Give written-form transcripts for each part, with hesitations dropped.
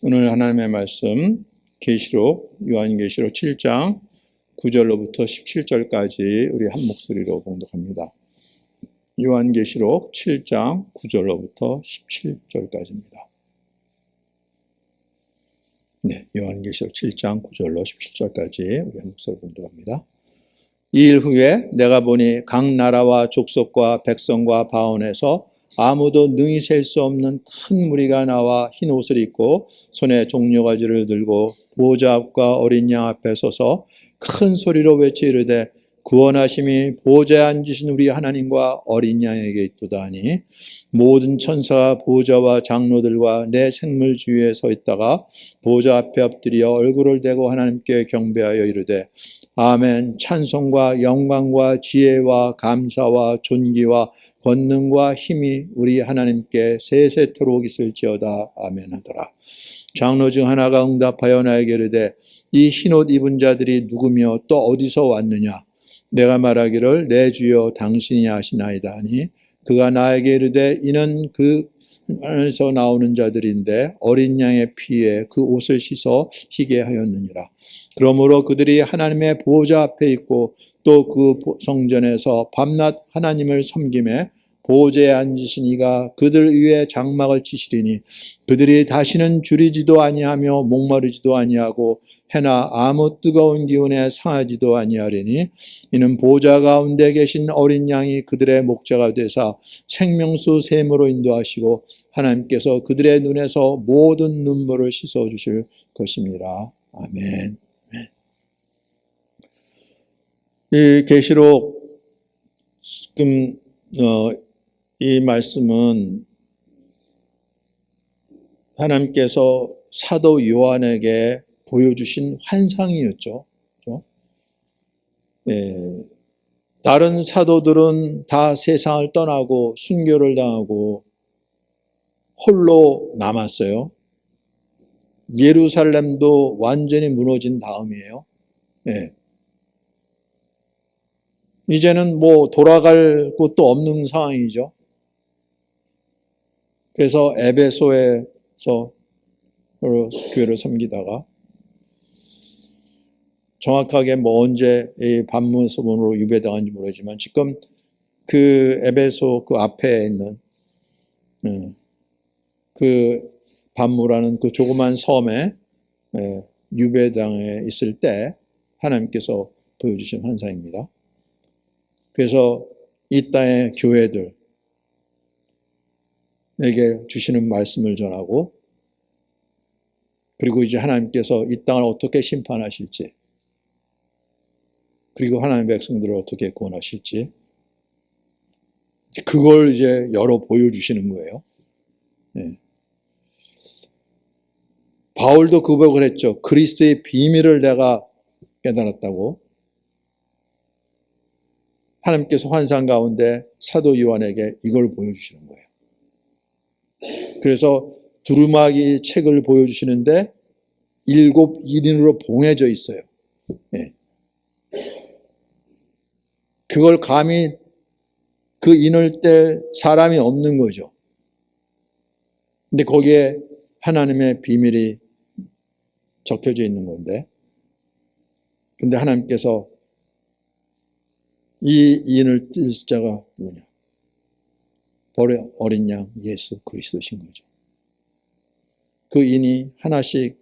오늘 하나님의 말씀 계시록 요한계시록 7장 9절로부터 17절까지 우리 한 목소리로 봉독합니다. 요한계시록 7장 9절로부터 17절까지입니다. 네, 요한계시록 7장 9절로 17절까지 우리 한 목소리로 봉독합니다. 이 일 후에 내가 보니 각 나라와 족속과 백성과 바온에서 아무도 능히 셀 수 없는 큰 무리가 나와 흰 옷을 입고 손에 종려가지를 들고 보호자 앞과 어린 양 앞에 서서 큰 소리로 외치 이르되 구원하심이 보호자에 앉으신 우리 하나님과 어린 양에게 있도다 하니 모든 천사가 보호자와 장로들과 내 생물 주위에 서 있다가 보호자 앞에 엎드려 얼굴을 대고 하나님께 경배하여 이르되 아멘. 찬송과 영광과 지혜와 감사와 존귀와 권능과 힘이 우리 하나님께 세세토록 있을지어다. 아멘 하더라. 장로 중 하나가 응답하여 나에게 이르되 이 흰옷 입은 자들이 누구며 또 어디서 왔느냐? 내가 말하기를 내 주여 당신이 아시나이다 하니 그가 나에게 이르되 이는 그 안에서 나오는 자들인데 어린 양의 피에 그 옷을 씻어 희게 하였느니라. 그러므로 그들이 하나님의 보호자 앞에 있고 또 그 성전에서 밤낮 하나님을 섬김에 보호자에 앉으신 이가 그들 위에 장막을 치시리니 그들이 다시는 줄이지도 아니하며 목마르지도 아니하고 해나 아무 뜨거운 기운에 상하지도 아니하리니 이는 보호자 가운데 계신 어린 양이 그들의 목자가 되사 생명수 샘으로 인도하시고 하나님께서 그들의 눈에서 모든 눈물을 씻어주실 것입니다. 아멘. 이 계시록 지금 이 말씀은 하나님께서 사도 요한에게 보여주신 환상이었죠. 그렇죠? 다른 사도들은 다 세상을 떠나고 순교를 당하고 홀로 남았어요. 예루살렘도 완전히 무너진 다음이에요. 이제는 돌아갈 곳도 없는 상황이죠. 그래서 에베소에서 교회를 섬기다가 정확하게 언제 이 반문소문으로 유배당한지 모르지만 지금 그 에베소 그 앞에 있는 그 반무라는 그 조그만 섬에 유배당에 있을 때 하나님께서 보여주신 환상입니다. 그래서 이 땅의 교회들에게 주시는 말씀을 전하고 그리고 이제 하나님께서 이 땅을 어떻게 심판하실지 그리고 하나님의 백성들을 어떻게 구원하실지 그걸 이제 열어 보여주시는 거예요. 바울도 그 고백을 했죠. 그리스도의 비밀을 내가 깨달았다고. 하나님께서 환상 가운데 사도 요한에게 이걸 보여주시는 거예요. 그래서 두루마기 책을 보여주시는데 7 인으로 봉해져 있어요. 그걸 감히 그 인을 뗄 사람이 없는 거죠. 근데 거기에 하나님의 비밀이 적혀져 있는 건데 근데 하나님께서 이 인을 뜰 자가 누구냐? 바로 어린 양 예수 그리스도신 거죠. 그 인이 하나씩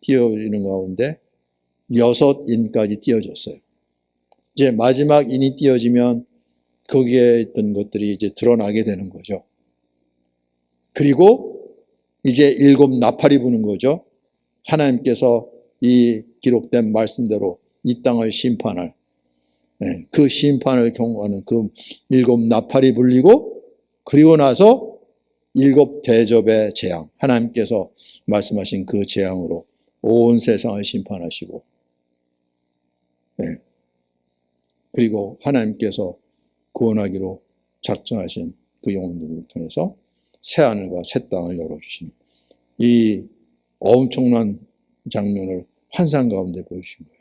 띄어지는 가운데 6인까지 띄어졌어요. 이제 마지막 인이 띄어지면 거기에 있던 것들이 이제 드러나게 되는 거죠. 그리고 이제 7 나팔이 부는 거죠. 하나님께서 이 기록된 말씀대로 이 땅을 심판할 그 심판을 경고하는 그 7 나팔이 불리고 그리고 나서 7 대접의 재앙 하나님께서 말씀하신 그 재앙으로 온 세상을 심판하시고 그리고 하나님께서 구원하기로 작정하신 그 영혼들을 통해서 새하늘과 새 땅을 열어주시는 이 엄청난 장면을 환상 가운데 보여주신 거예요.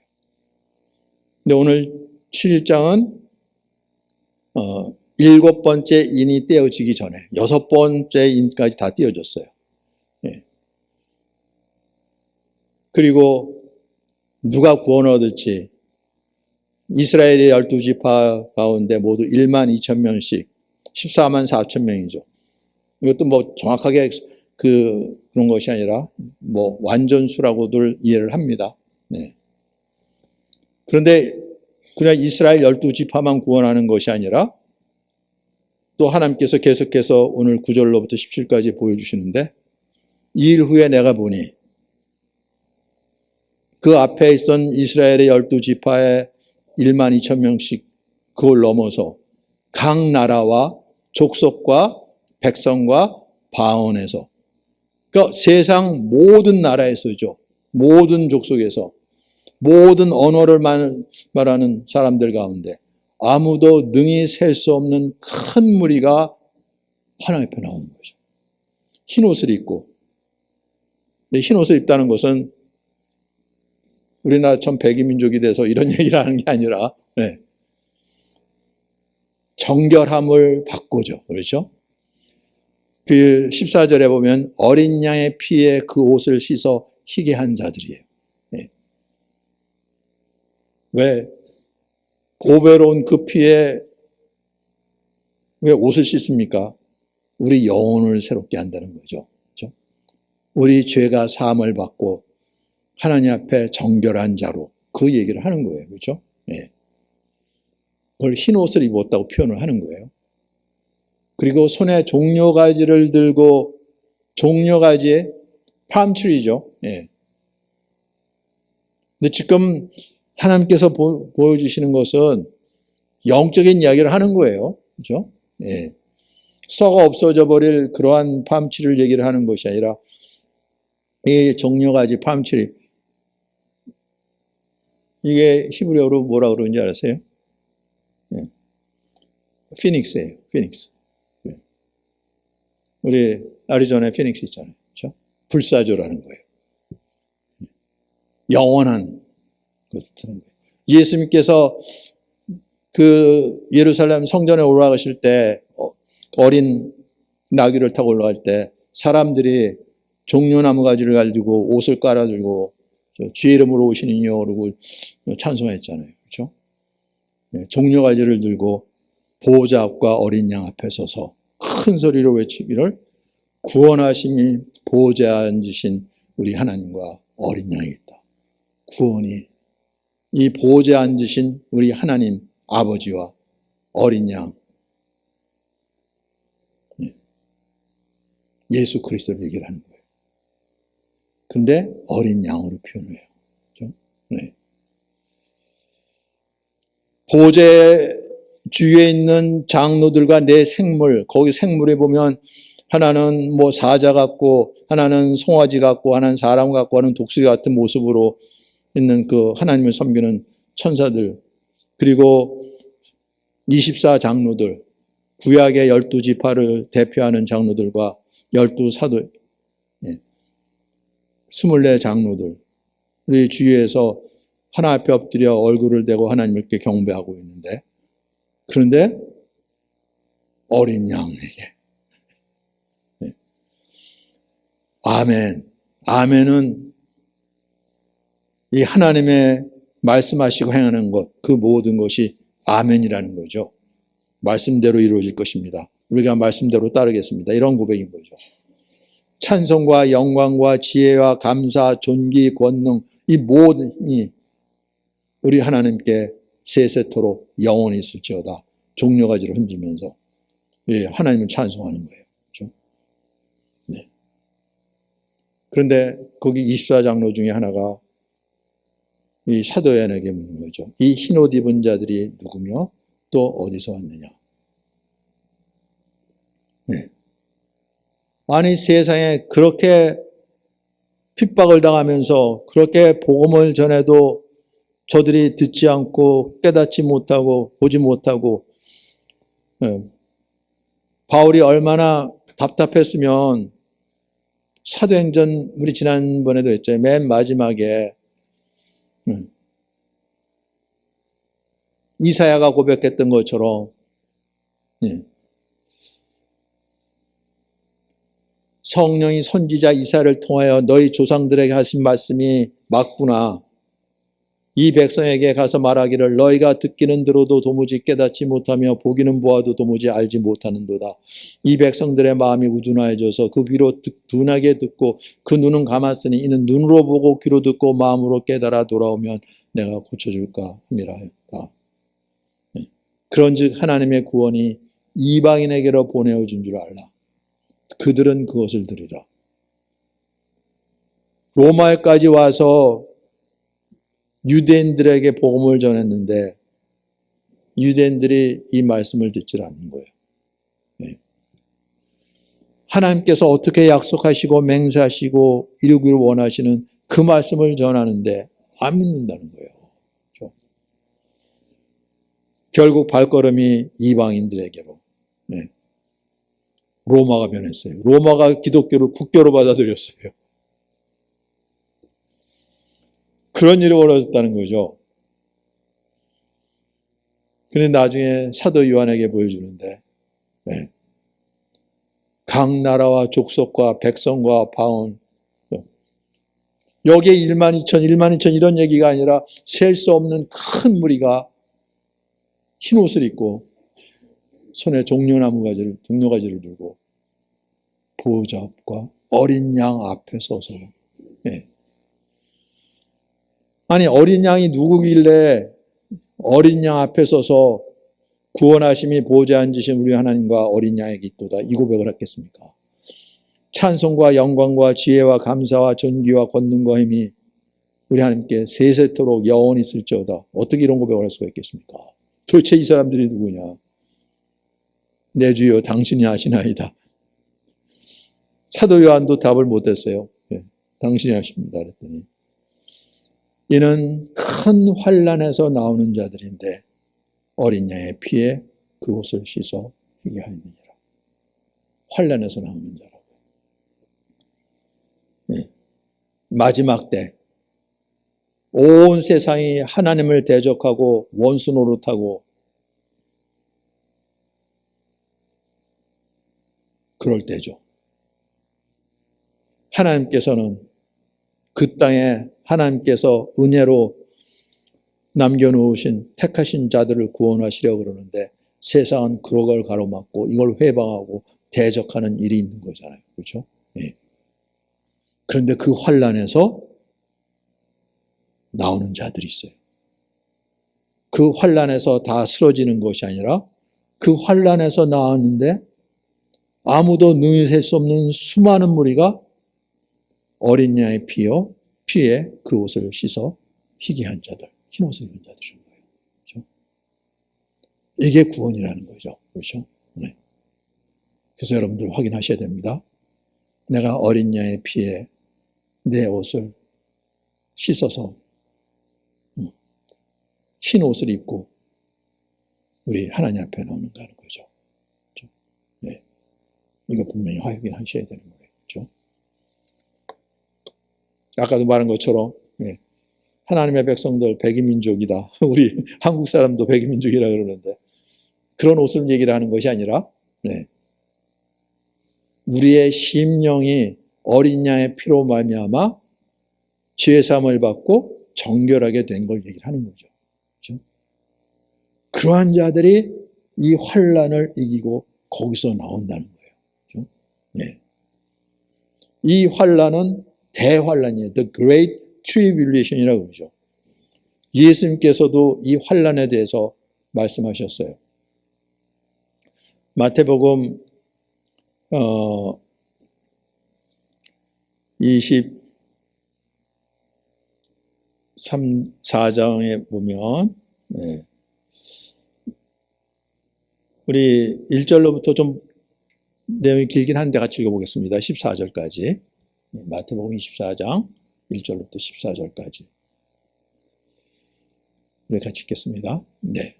근데 오늘 7장은 7번째 인이 떼어지기 전에 6번째 인까지 다 떼어졌어요. 그리고 누가 구원 얻을지 이스라엘의 12지파 가운데 모두 1만 2천 명씩 14만 4천 명이죠. 이것도 뭐 정확하게 그런 것이 아니라 뭐 완전수라고들 이해를 합니다. 네. 그런데 그냥 이스라엘 12지파만 구원하는 것이 아니라 또 하나님께서 계속해서 오늘 9절로부터 17까지 보여주시는데 이 일 후에 내가 보니 그 앞에 있던 이스라엘의 12지파의 1만 2천 명씩 그걸 넘어서 각 나라와 족속과 백성과 방언에서 그러니까 세상 모든 나라에서죠. 모든 족속에서 모든 언어를 말하는 사람들 가운데 아무도 능히 셀 수 없는 큰 무리가 하나님 앞에 나오는 거죠. 흰옷을 입고. 흰옷을 입다는 것은 우리나라 전 백이민족이 돼서 이런 얘기를 하는 게 아니라 정결함을 받고죠. 그렇죠? 그 14절에 보면 어린 양의 피에 그 옷을 씻어 희게 한 자들이에요. 왜? 보배로운 그 피에 왜 옷을 씻습니까? 우리 영혼을 새롭게 한다는 거죠. 그렇죠? 우리 죄가 사함을 받고 하나님 앞에 정결한 자로 그 얘기를 하는 거예요. 그렇죠? 네. 그걸 흰 옷을 입었다고 표현을 하는 거예요. 그리고 손에 종려가지를 들고 종려가지 팜트리죠. 예. 근데 지금 하나님께서 보여주시는 것은 영적인 이야기를 하는 거예요. 그렇죠? 예. 썩어 없어져 버릴 그러한 팜트리를 얘기를 하는 것이 아니라 이 종려가지 팜트리 이게 히브리어로 뭐라 그러는지 아세요? 예. 피닉스예요. 피닉스. 예. 우리 애리조나에 피닉스 있잖아요. 그렇죠? 불사조라는 거예요. 영원한 것을 드는 거예요. 예수님께서 그 예루살렘 성전에 올라가실 때 어린 나귀를 타고 올라갈 때 사람들이 종려나무 가지를 가지고 옷을 깔아들고 주의 이름으로 오시는 이여 그러고 찬송했잖아요. 그렇죠? 종려가지를 들고 보호자 앞과 어린 양 앞에 서서 큰 소리로 외치기를 구원하심이 보호자에 앉으신 우리 하나님과 어린 양이 있다. 구원이 이 보호자에 앉으신 우리 하나님 아버지와 어린 양 예수 그리스도를 얘기를 하는 거예요. 그런데 어린 양으로 표현해요. 그렇죠? 네. 보호제 주위에 있는 장로들과 내 생물, 거기 생물에 보면 하나는 뭐 사자 같고 하나는 송아지 같고 하나는 사람 같고 하는 독수리 같은 모습으로 있는 그 하나님을 섬기는 천사들, 그리고 24 장로들, 구약의 12지파를 대표하는 장로들과 12사도, 24 장로들, 우리 주위에서 하나 앞에 엎드려 얼굴을 대고 하나님께 경배하고 있는데, 그런데 어린 양에게 아멘, 아멘은 이 하나님의 말씀하시고 행하는 것, 그 모든 것이 아멘이라는 거죠. 말씀대로 이루어질 것입니다. 우리가 말씀대로 따르겠습니다. 이런 고백인 거죠. 찬송과 영광과 지혜와 감사, 존귀, 권능, 이 모든이 우리 하나님께 세세토록 영원히 있을지어다. 종려가지를 흔들면서 하나님을 찬송하는 거예요. 그렇죠? 네. 그런데 거기 24장로 중에 하나가 이 사도 요한에게 묻는 거죠. 이 흰옷 입은 자들이 누구며 또 어디서 왔느냐. 네. 아니 세상에 그렇게 핍박을 당하면서 그렇게 복음을 전해도 저들이 듣지 않고 깨닫지 못하고 보지 못하고, 바울이 얼마나 답답했으면 사도행전 우리 지난번에도 했죠. 맨 마지막에 이사야가 고백했던 것처럼 성령이 선지자 이사야를 통하여 너희 조상들에게 하신 말씀이 맞구나. 이 백성에게 가서 말하기를 너희가 듣기는 들어도 도무지 깨닫지 못하며 보기는 보아도 도무지 알지 못하는도다. 이 백성들의 마음이 우둔하여져서 그 귀로 둔하게 듣고 그 눈은 감았으니 이는 눈으로 보고 귀로 듣고 마음으로 깨달아 돌아오면 내가 고쳐줄까 함이라 했다. 그런즉 하나님의 구원이 이방인에게로 보내어진 줄 알라. 그들은 그것을 들으라. 로마에까지 와서 유대인들에게 복음을 전했는데 유대인들이 이 말씀을 듣지 않는 거예요. 하나님께서 어떻게 약속하시고 맹세하시고 이루기를 원하시는 그 말씀을 전하는데 안 믿는다는 거예요. 그렇죠? 결국 발걸음이 이방인들에게로 로마가 변했어요. 로마가 기독교를 국교로 받아들였어요. 그런 일이 벌어졌다는 거죠. 그런데 나중에 사도 요한에게 보여주는데 각 나라와 족속과 백성과 바온 여기에 1만 2천 이런 얘기가 아니라 셀 수 없는 큰 무리가 흰 옷을 입고 손에 종려가지를 들고 보호자 앞과 어린 양 앞에 서서 아니 어린 양이 누구길래 어린 양 앞에 서서 구원하심이 보호자 앉으신 우리 하나님과 어린 양에게 있도다 이 고백을 했겠습니까? 찬송과 영광과 지혜와 감사와 존귀와 권능과 힘이 우리 하나님께 세세토록 영원히 있을지어다. 어떻게 이런 고백을 할 수가 있겠습니까? 도대체 이 사람들이 누구냐? 내 주여 당신이 하시나이다. 사도 요한도 답을 못했어요. 당신이 하십니다. 그랬더니 이는 큰 환난에서 나오는 자들인데 어린 양의 피에 그 옷을 씻어 희게 하였느니라. 환난에서 나오는 자라고. 마지막 때 온 세상이 하나님을 대적하고 원수 노릇하고 그럴 때죠. 하나님께서는 그 땅에 하나님께서 은혜로 남겨놓으신 택하신 자들을 구원하시려고 그러는데 세상은 그걸 가로막고 이걸 회방하고 대적하는 일이 있는 거잖아요. 그렇죠? 예. 그런데 그 환난에서 나오는 자들이 있어요. 그 환난에서 다 쓰러지는 것이 아니라 그 환난에서 나왔는데 아무도 능히 셀 수 없는 수많은 무리가 어린 양의 피에 그 옷을 씻어 희게 한 자들, 흰 옷을 입은 자들인 거예요. 그렇죠? 이게 구원이라는 거죠. 그렇죠? 네. 그래서 여러분들 확인하셔야 됩니다. 내가 어린 양의 피에 내 옷을 씻어서 흰 옷을 입고 우리 하나님 앞에 나오는가는 거죠. 그렇죠? 네. 이거 분명히 확인하셔야 되는 거예요. 그렇죠? 아까도 말한 것처럼 하나님의 백성들 백이민족이다. 우리 한국 사람도 백이민족이라 그러는데 그런 옷을 얘기를 하는 것이 아니라 우리의 심령이 어린 양의 피로 말미암아 죄사함을 받고 정결하게 된 걸 얘기를 하는 거죠. 그렇죠? 그러한 자들이 이 환난을 이기고 거기서 나온다는 거예요. 그렇죠? 이 환난은 대환난이에요. The Great Tribulation이라고 그러죠. 예수님께서도 이 환난에 대해서 말씀하셨어요. 마태복음 24장에 보면 우리 1절로부터 좀 내용이 길긴 한데 같이 읽어보겠습니다. 14절까지. 마태복음 24장 1절부터 14절까지. 우리 같이 읽겠습니다. 네.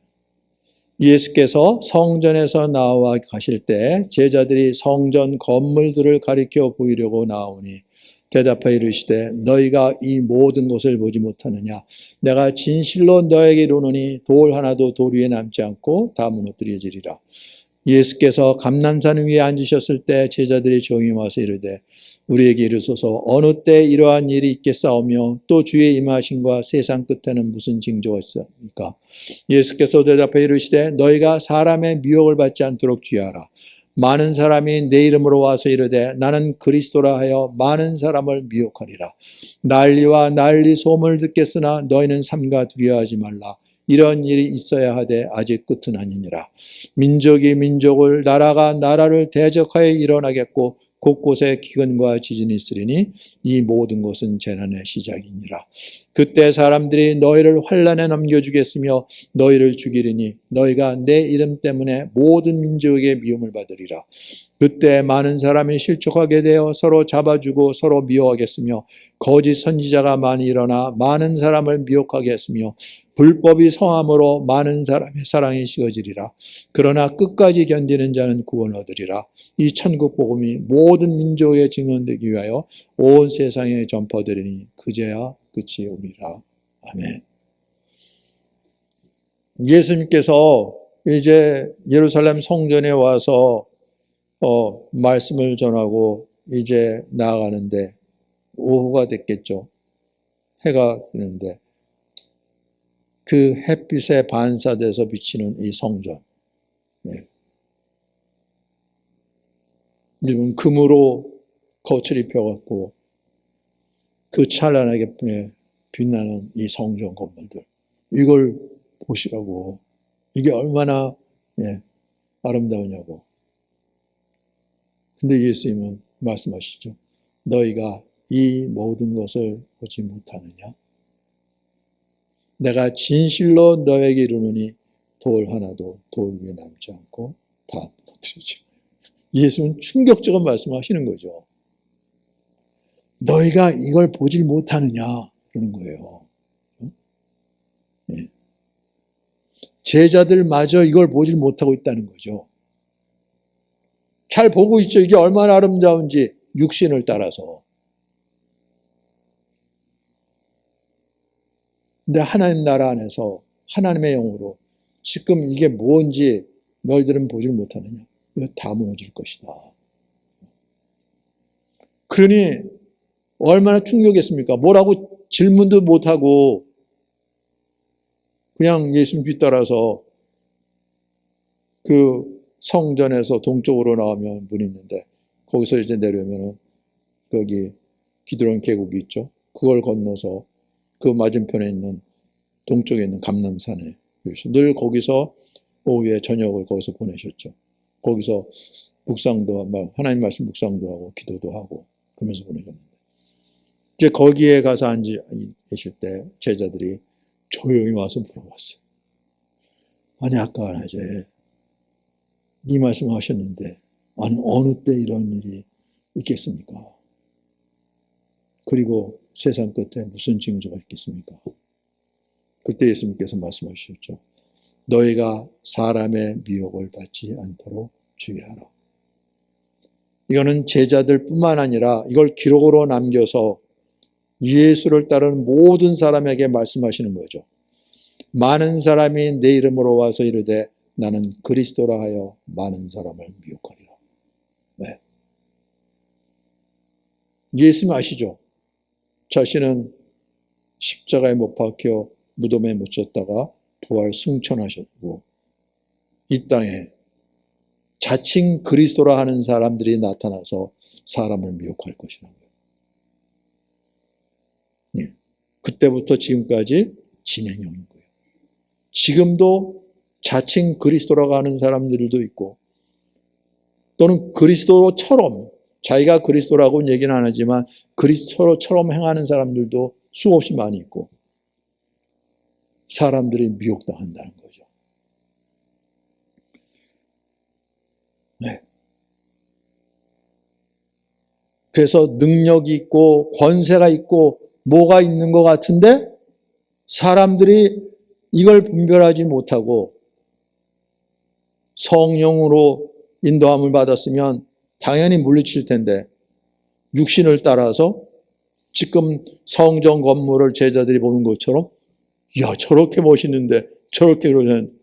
예수께서 성전에서 나와 가실 때 제자들이 성전 건물들을 가리켜 보이려고 나오니 대답하여 이르시되 너희가 이 모든 것을 보지 못하느냐? 내가 진실로 너에게 이르노니 돌 하나도 돌 위에 남지 않고 다 무너뜨려지리라. 예수께서 감람산 위에 앉으셨을 때 제자들이 조용히 와서 이르되 우리에게 이르소서 어느 때 이러한 일이 있겠사오며 또 주의 임하심과 세상 끝에는 무슨 징조가 있습니까? 예수께서 대답하여 이르시되 너희가 사람의 미혹을 받지 않도록 주의하라. 많은 사람이 내 이름으로 와서 이르되 나는 그리스도라 하여 많은 사람을 미혹하리라. 난리와 난리 소문을 듣겠으나 너희는 삼가 두려워하지 말라. 이런 일이 있어야 하되 아직 끝은 아니니라. 민족이 민족을 나라가 나라를 대적하여 일어나겠고 곳곳에 기근과 지진이 있으리니 이 모든 것은 재난의 시작이니라. 그때 사람들이 너희를 환난에 넘겨주겠으며 너희를 죽이리니 너희가 내 이름 때문에 모든 민족에게 미움을 받으리라. 그때 많은 사람이 실족하게 되어 서로 잡아주고 서로 미워하겠으며 거짓 선지자가 많이 일어나 많은 사람을 미혹하게 했으며 불법이 성함으로 많은 사람의 사랑이 식어지리라. 그러나 끝까지 견디는 자는 구원을 얻으리라. 이 천국 복음이 모든 민족에 증언되기 위하여 온 세상에 전파되리니 그제야 끝이 오리라. 아멘. 예수님께서 이제 예루살렘 성전에 와서 말씀을 전하고 이제 나아가는데 오후가 됐겠죠. 해가 뜨는데 그 햇빛에 반사돼서 비치는 이 성전. 일본 금으로 겉을 입혀갖고 그 찬란하게 빛나는 이 성전 건물들. 이걸 보시라고. 이게 얼마나 아름다우냐고. 근데 예수님은 말씀하시죠. 너희가 이 모든 것을 보지 못하느냐? 내가 진실로 너에게 이르노니 돌 하나도 돌 위에 남지 않고 다 무너뜨리죠. 예수는 충격적인 말씀하시는 거죠. 너희가 이걸 보질 못하느냐 그러는 거예요. 제자들마저 이걸 보질 못하고 있다는 거죠. 잘 보고 있죠. 이게 얼마나 아름다운지 육신을 따라서. 근데 하나님 나라 안에서 하나님의 영으로 지금 이게 뭔지 너희들은 보질 못하느냐? 이거 다 무너질 것이다. 그러니 얼마나 충격했습니까? 뭐라고 질문도 못하고 그냥 예수님 뒤따라서 그 성전에서 동쪽으로 나오면 문이 있는데 거기서 이제 내려오면은 거기 기드론 계곡이 있죠. 그걸 건너서 그 맞은편에 있는 동쪽에 있는 감람산에 늘 거기서 오후에 저녁을 거기서 보내셨죠. 거기서 묵상도 하나님 말씀 묵상도 하고 기도도 하고 그러면서 보내셨는데 이제 거기에 가서 앉아 계실 때 제자들이 조용히 와서 물어봤어요. 아니 아까 이제 이 말씀 하셨는데 아니 어느 때 이런 일이 있겠습니까? 그리고 세상 끝에 무슨 징조가 있겠습니까? 그때 예수님께서 말씀하셨죠. 너희가 사람의 미혹을 받지 않도록 주의하라. 이거는 제자들 뿐만 아니라 이걸 기록으로 남겨서 예수를 따르는 모든 사람에게 말씀하시는 거죠. 많은 사람이 내 이름으로 와서 이르되 나는 그리스도라 하여 많은 사람을 미혹하리라. 네. 예수님 아시죠? 자신은 십자가에 못 박혀 무덤에 묻혔다가 부활 승천하셨고 이 땅에 자칭 그리스도라 하는 사람들이 나타나서 사람을 미혹할 것이라고요. 예. 그때부터 지금까지 진행형인 거예요. 지금도 자칭 그리스도라고 하는 사람들도 있고 또는 그리스도처럼 자기가 그리스도라고는 얘기는 안 하지만 그리스도처럼 행하는 사람들도 수없이 많이 있고 사람들이 미혹당한다는 거죠. 네. 그래서 능력이 있고 권세가 있고 뭐가 있는 것 같은데 사람들이 이걸 분별하지 못하고 성령으로 인도함을 받았으면 당연히 물리칠 텐데 육신을 따라서 지금 성전 건물을 제자들이 보는 것처럼 야 저렇게 멋있는데 저렇게 그러면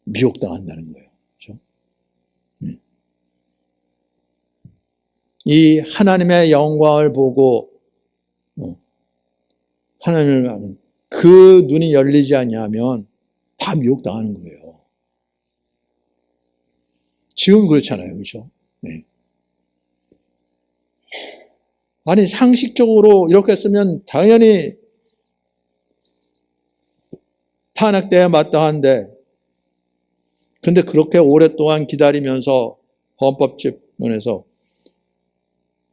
미혹당한다는 거예요. 그렇죠? 이 하나님의 영광을 보고 하나님을 아는 그 눈이 열리지 않냐면 다 미혹당하는 거예요. 지금 그렇잖아요. 그렇죠? 네. 아니 상식적으로 이렇게 쓰면 당연히 탄핵돼야 마땅한데 근데 그렇게 오랫동안 기다리면서 헌법재판에서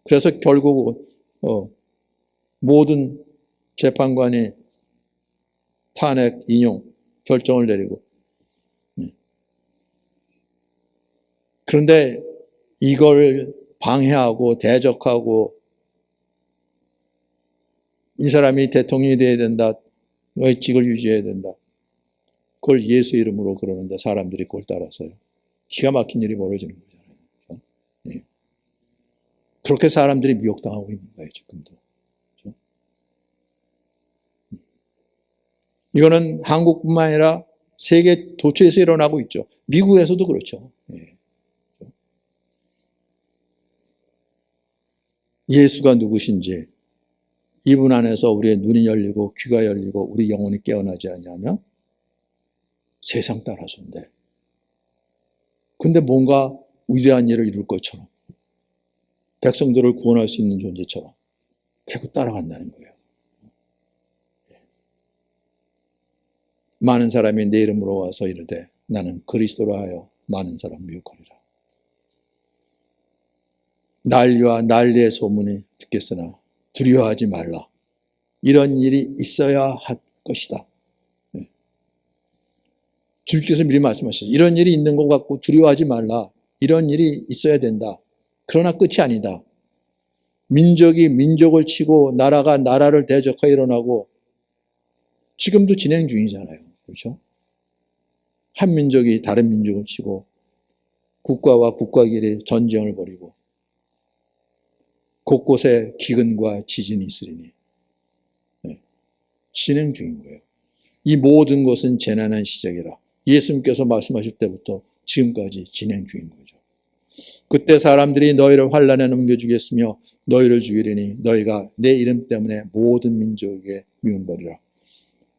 그래서 결국 모든 재판관이 탄핵 인용 결정을 내리고 그런데 이걸 방해하고 대적하고 이 사람이 대통령이 돼야 된다. 너의 직을 유지해야 된다. 그걸 예수 이름으로 그러는데 사람들이 그걸 따라서요. 기가 막힌 일이 벌어지는 거잖아요. 네. 그렇게 사람들이 미혹당하고 있는 거예요. 지금도. 그렇죠? 이거는 한국뿐만 아니라 세계 도처에서 일어나고 있죠. 미국에서도 그렇죠. 네. 예수가 누구신지 이분 안에서 우리의 눈이 열리고 귀가 열리고 우리 영혼이 깨어나지 않냐면 세상 따라서인데 근데 뭔가 위대한 일을 이룰 것처럼 백성들을 구원할 수 있는 존재처럼 계속 따라간다는 거예요. 많은 사람이 내 이름으로 와서 이르되 나는 그리스도라 하여 많은 사람 미혹하리라. 난리와 난리의 소문이 듣겠으나 두려워하지 말라. 이런 일이 있어야 할 것이다. 주님께서 미리 말씀하셨어요. 이런 일이 있는 것 같고 두려워하지 말라. 이런 일이 있어야 된다. 그러나 끝이 아니다. 민족이 민족을 치고 나라가 나라를 대적하여 일어나고 지금도 진행 중이잖아요. 그렇죠? 한 민족이 다른 민족을 치고 국가와 국가끼리 전쟁을 벌이고 곳곳에 기근과 지진이 있으리니 진행 중인 거예요. 이 모든 것은 재난의 시작이라. 예수님께서 말씀하실 때부터 지금까지 진행 중인 거죠. 그때 사람들이 너희를 환난에 넘겨주겠으며 너희를 죽이리니 너희가 내 이름 때문에 모든 민족에게 미움받으리라.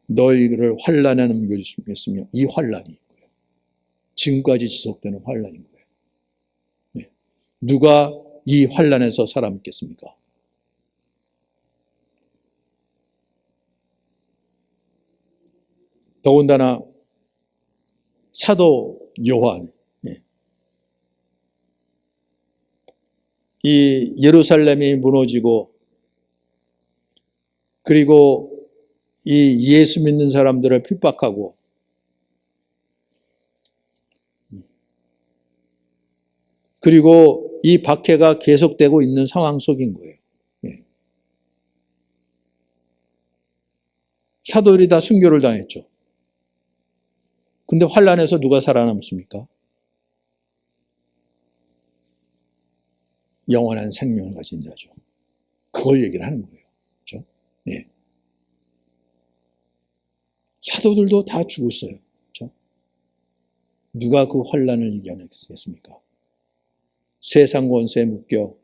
너희를 환난에 넘겨주겠으며 이 환난이 거예요. 지금까지 지속되는 환난인 거예요. 네. 누가 이 환난에서 살아남겠습니까? 더군다나 사도 요한 이 예루살렘이 무너지고 그리고 이 예수 믿는 사람들을 핍박하고 그리고 이 박해가 계속되고 있는 상황 속인 거예요. 사도들이 다 순교를 당했죠. 근데 환란에서 누가 살아남습니까? 영원한 생명을 가진 자죠. 그걸 얘기를 하는 거예요. 그렇죠? 네. 사도들도 다 죽었어요. 그렇죠? 누가 그 환란을 이겨냈겠습니까? 세상 권세에 묶여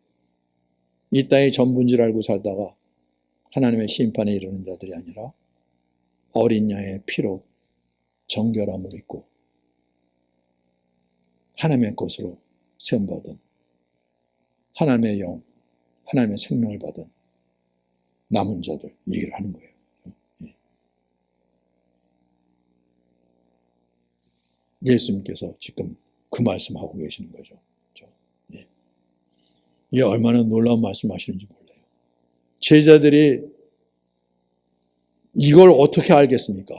이 땅의 전부인 줄 알고 살다가 하나님의 심판에 이르는 자들이 아니라 어린 양의 피로 정결함을 입고 하나님의 것으로 세움받은 하나님의 영, 하나님의 생명을 받은 남은 자들 얘기를 하는 거예요. 예수님께서 지금 그 말씀하고 계시는 거죠. 이게 얼마나 놀라운 말씀하시는지 몰라요. 제자들이 이걸 어떻게 알겠습니까?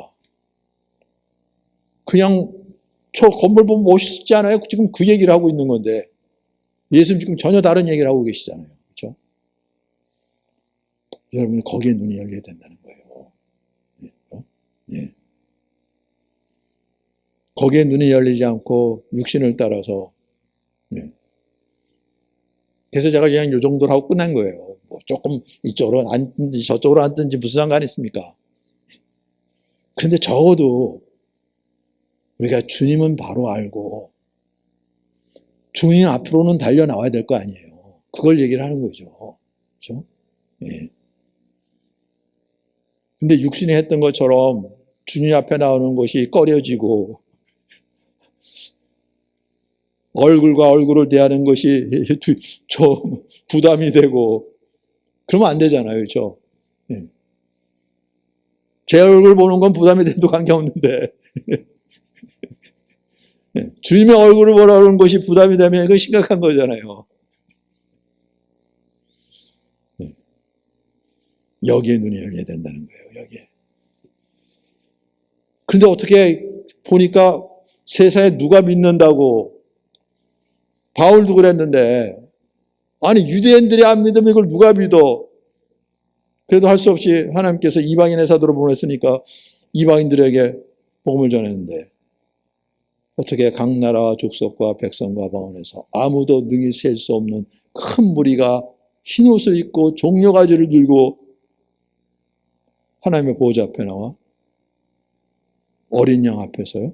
그냥 저 건물 보면 멋있지 않아요? 지금 그 얘기를 하고 있는 건데 예수님 지금 전혀 다른 얘기를 하고 계시잖아요. 그렇죠? 여러분 거기에 눈이 열려야 된다는 거예요. 예. 거기에 눈이 열리지 않고 육신을 따라서 그래서 제가 그냥 요 정도로 하고 끝난 거예요. 뭐 조금 이쪽으로 앉든지 저쪽으로 앉든지 무슨 상관이 있습니까? 그런데 적어도 우리가 주님은 바로 알고 주님 앞으로는 달려나와야 될 거 아니에요. 그걸 얘기를 하는 거죠. 그렇죠? 예. 근데 육신이 했던 것처럼 주님 앞에 나오는 것이 꺼려지고 얼굴과 얼굴을 대하는 것이 좀 부담이 되고 그러면 안 되잖아요. 그렇죠? 예. 제 얼굴 보는 건 부담이 돼도 관계없는데 예. 주님의 얼굴을 보라는 것이 부담이 되면 이건 심각한 거잖아요. 예. 여기에 눈이 열려야 된다는 거예요. 여기에. 그런데 어떻게 보니까 세상에 누가 믿는다고 바울도 그랬는데 아니 유대인들이 안 믿으면 이걸 누가 믿어? 그래도 할 수 없이 하나님께서 이방인의 사도로 보냈으니까 이방인들에게 복음을 전했는데 어떻게 각 나라와 족속과 백성과 방언에서 아무도 능히 셀 수 없는 큰 무리가 흰옷을 입고 종려가지를 들고 하나님의 보호자 앞에 나와 어린 양 앞에서요?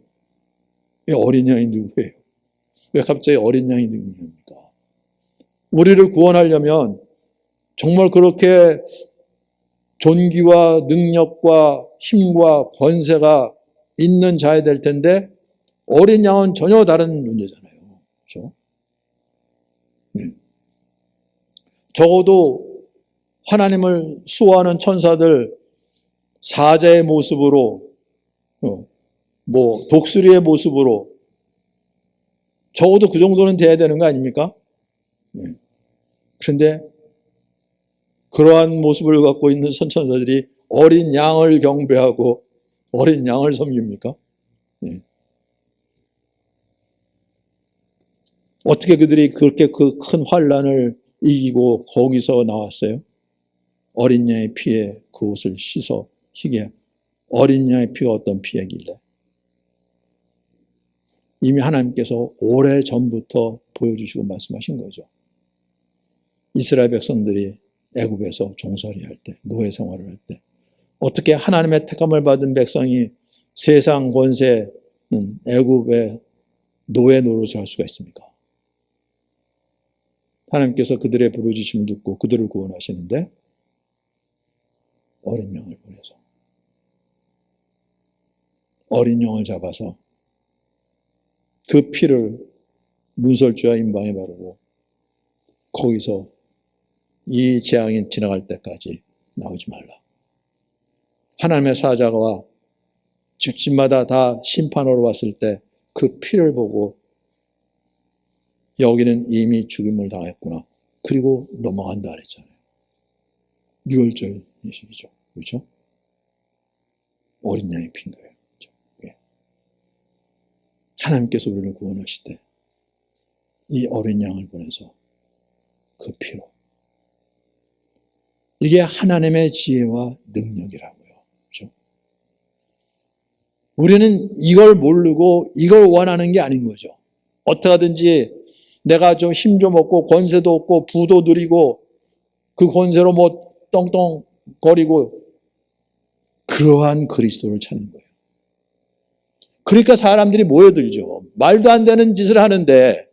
이 어린 양이 누구예요? 왜 갑자기 어린 양이 누구입니까? 우리를 구원하려면 정말 그렇게 존귀와 능력과 힘과 권세가 있는 자야 될 텐데 어린 양은 전혀 다른 존재잖아요. 그렇죠? 네. 적어도 하나님을 수호하는 천사들 사자의 모습으로 독수리의 모습으로 적어도 그 정도는 돼야 되는 거 아닙니까? 네. 그런데 그러한 모습을 갖고 있는 선천사들이 어린 양을 경배하고 어린 양을 섬깁니까? 네. 어떻게 그들이 그렇게 그 큰 환난을 이기고 거기서 나왔어요? 어린 양의 피에 그 옷을 씻어 희게. 어린 양의 피가 어떤 피이길래? 이미 하나님께서 오래전부터 보여주시고 말씀하신 거죠. 이스라엘 백성들이 애굽에서 종살이 할 때, 노예 생활을 할 때 어떻게 하나님의 택함을 받은 백성이 세상 권세는 애굽의 노예 노릇을 할 수가 있습니까? 하나님께서 그들의 부르짖음을 듣고 그들을 구원하시는데 어린 양을 보내서 어린 양을 잡아서 그 피를 문설주와 임방에 바르고 거기서 이 재앙이 지나갈 때까지 나오지 말라. 하나님의 사자가 집집마다 다 심판으로 왔을 때 그 피를 보고 여기는 이미 죽임을 당했구나. 그리고 넘어간다 그랬잖아요. 유월절 예식이죠. 그렇죠? 어린 양의 피인 거예요. 그렇죠? 예. 하나님께서 우리를 구원하실 때 이 어린 양을 보내서 그 피로 이게 하나님의 지혜와 능력이라고요. 그렇죠? 우리는 이걸 모르고 이걸 원하는 게 아닌 거죠. 어떻게 하든지 내가 좀 힘 좀 얻고 권세도 얻고 부도 누리고 그 권세로 뭐 떵떵거리고 그러한 그리스도를 찾는 거예요. 그러니까 사람들이 모여들죠. 말도 안 되는 짓을 하는데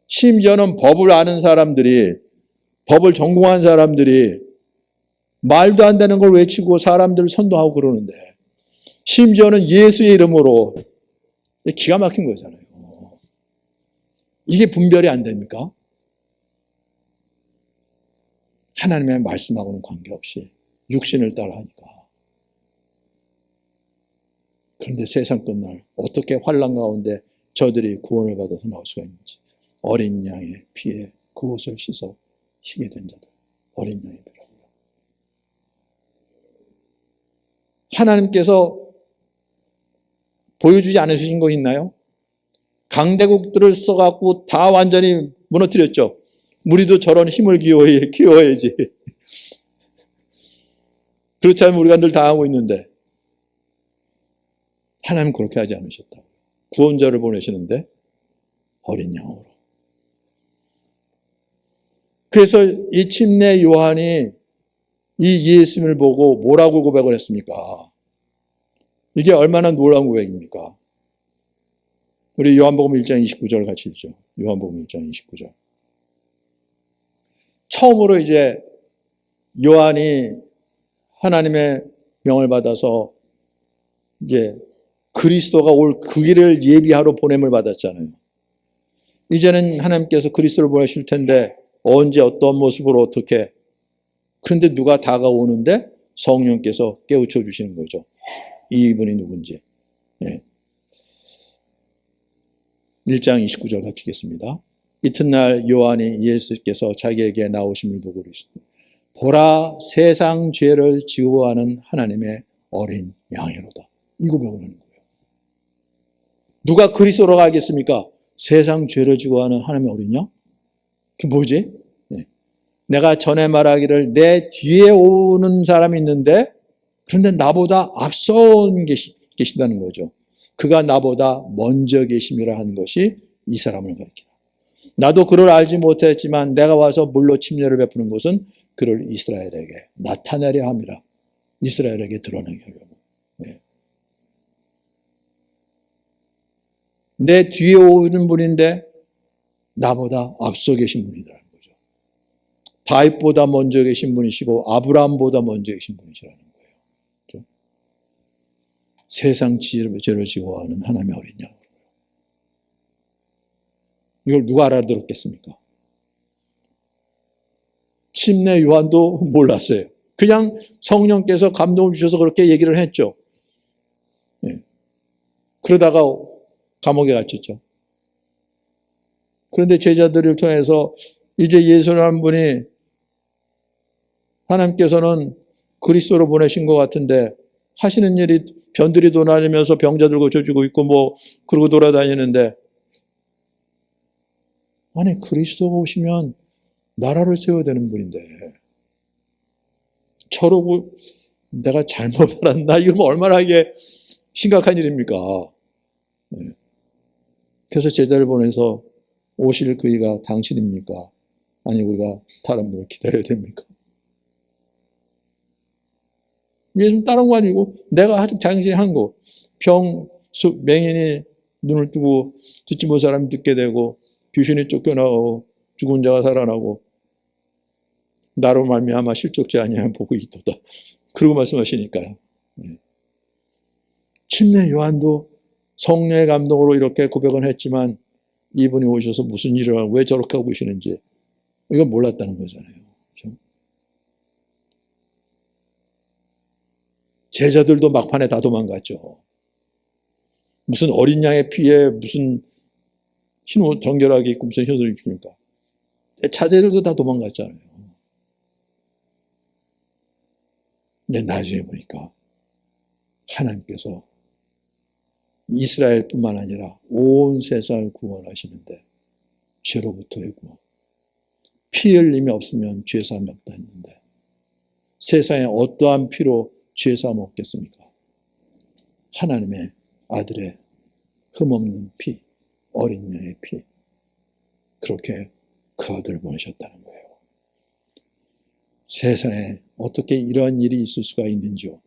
심지어는 법을 아는 사람들이 법을 전공한 사람들이 말도 안 되는 걸 외치고 사람들을 선동하고 그러는데 심지어는 예수의 이름으로 기가 막힌 거잖아요. 이게 분별이 안 됩니까? 하나님의 말씀하고는 관계없이 육신을 따라 하니까. 그런데 세상 끝날 어떻게 환난 가운데 저들이 구원을 받아서 나올 수가 있는지 어린 양의 피에 그 옷을 씻어 희게 된 자들 어린 양의 피라고요. 하나님께서 보여주지 않으신 거 있나요? 강대국들을 써갖고 다 완전히 무너뜨렸죠. 우리도 저런 힘을 키워야지. 그렇지 않으면 우리가 늘 당하고 있는데 하나님 그렇게 하지 않으셨다고요. 구원자를 보내시는데 어린 양으로. 그래서 이 침례 요한이 이 예수님을 보고 뭐라고 고백을 했습니까? 이게 얼마나 놀라운 고백입니까? 우리 요한복음 1장 29절 같이 읽죠. 요한복음 1장 29절. 처음으로 이제 요한이 하나님의 명을 받아서 이제 그리스도가 올 그 길을 예비하러 보냄을 받았잖아요. 이제는 하나님께서 그리스도를 보내실 텐데 언제 어떤 모습으로 어떻게, 그런데 누가 다가오는데 성령께서 깨우쳐 주시는 거죠. 이분이 누군지. 예. 1장 29절 같이 읽겠습니다. 이튿날 요한이 예수께서 자기에게 나오심을 보고 그러시되 보라 세상 죄를 지고하는 하나님의 어린 양이로다. 이 고백을 하는 거예요. 누가 그리스도로 가겠습니까? 세상 죄를 지고하는 하나님의 어린 양? 그게 뭐지? 네. 내가 전에 말하기를 내 뒤에 오는 사람이 있는데 그런데 나보다 앞선 계신다는 거죠. 그가 나보다 먼저 계심이라 하는 것이 이 사람을 가리키라. 나도 그를 알지 못했지만 내가 와서 물로 침례를 베푸는 것은 그를 이스라엘에게 나타내려 함이라. 이스라엘에게 드러내게 하려고. 네. 내 뒤에 오는 분인데 나보다 앞서 계신 분이라는 거죠. 다윗보다 먼저 계신 분이시고 아브라함보다 먼저 계신 분이시라는 거예요. 그렇죠? 세상 죄를 지고하는 하나님의 어린 양. 이걸 누가 알아들었겠습니까? 침례 요한도 몰랐어요. 그냥 성령께서 감동을 주셔서 그렇게 얘기를 했죠. 예. 그러다가 감옥에 갇혔죠. 그런데 제자들을 통해서 이제 예수라는 분이 하나님께서는 그리스도로 보내신 것 같은데 하시는 일이 변들이 도나니면서 병자들 고쳐주고 있고 뭐 그러고 돌아다니는데, 아니 그리스도가 오시면 나라를 세워야 되는 분인데 저러고 내가 잘못 알았나? 이거 얼마나 이게 심각한 일입니까? 네. 그래서 제자를 보내서 오실 그이가 당신입니까? 아니 우리가 다른 분을 기다려야 됩니까? 이게 좀 다른 거 아니고 내가 당신이 한 거, 맹인이 눈을 뜨고 듣지 못한 사람이 듣게 되고 귀신이 쫓겨나고 죽은 자가 살아나고 나로 말미암아 실족자 아니하면 복이 있도다. 그러고 말씀하시니까요. 침례 요한도 성령의 감동으로 이렇게 고백은 했지만 이분이 오셔서 무슨 일을 하고 왜 저렇게 하고 계시는지 이건 몰랐다는 거잖아요. 그렇죠? 제자들도 막판에 다 도망갔죠. 무슨 어린 양의 피에 무슨 흰 옷 정결하게 입고 무슨 흰옷을 입습니까? 자제들도 다 도망갔잖아요. 근데 나중에 보니까 하나님께서 이스라엘뿐만 아니라 온 세상을 구원하시는데 죄로부터의 구원. 피 흘림이 없으면 죄사함이 없다 했는데 세상에 어떠한 피로 죄사함 없겠습니까? 하나님의 아들의 흠없는 피, 어린 양의 피. 그렇게 그 아들을 보내셨다는 거예요. 세상에 어떻게 이런 일이 있을 수가 있는지요.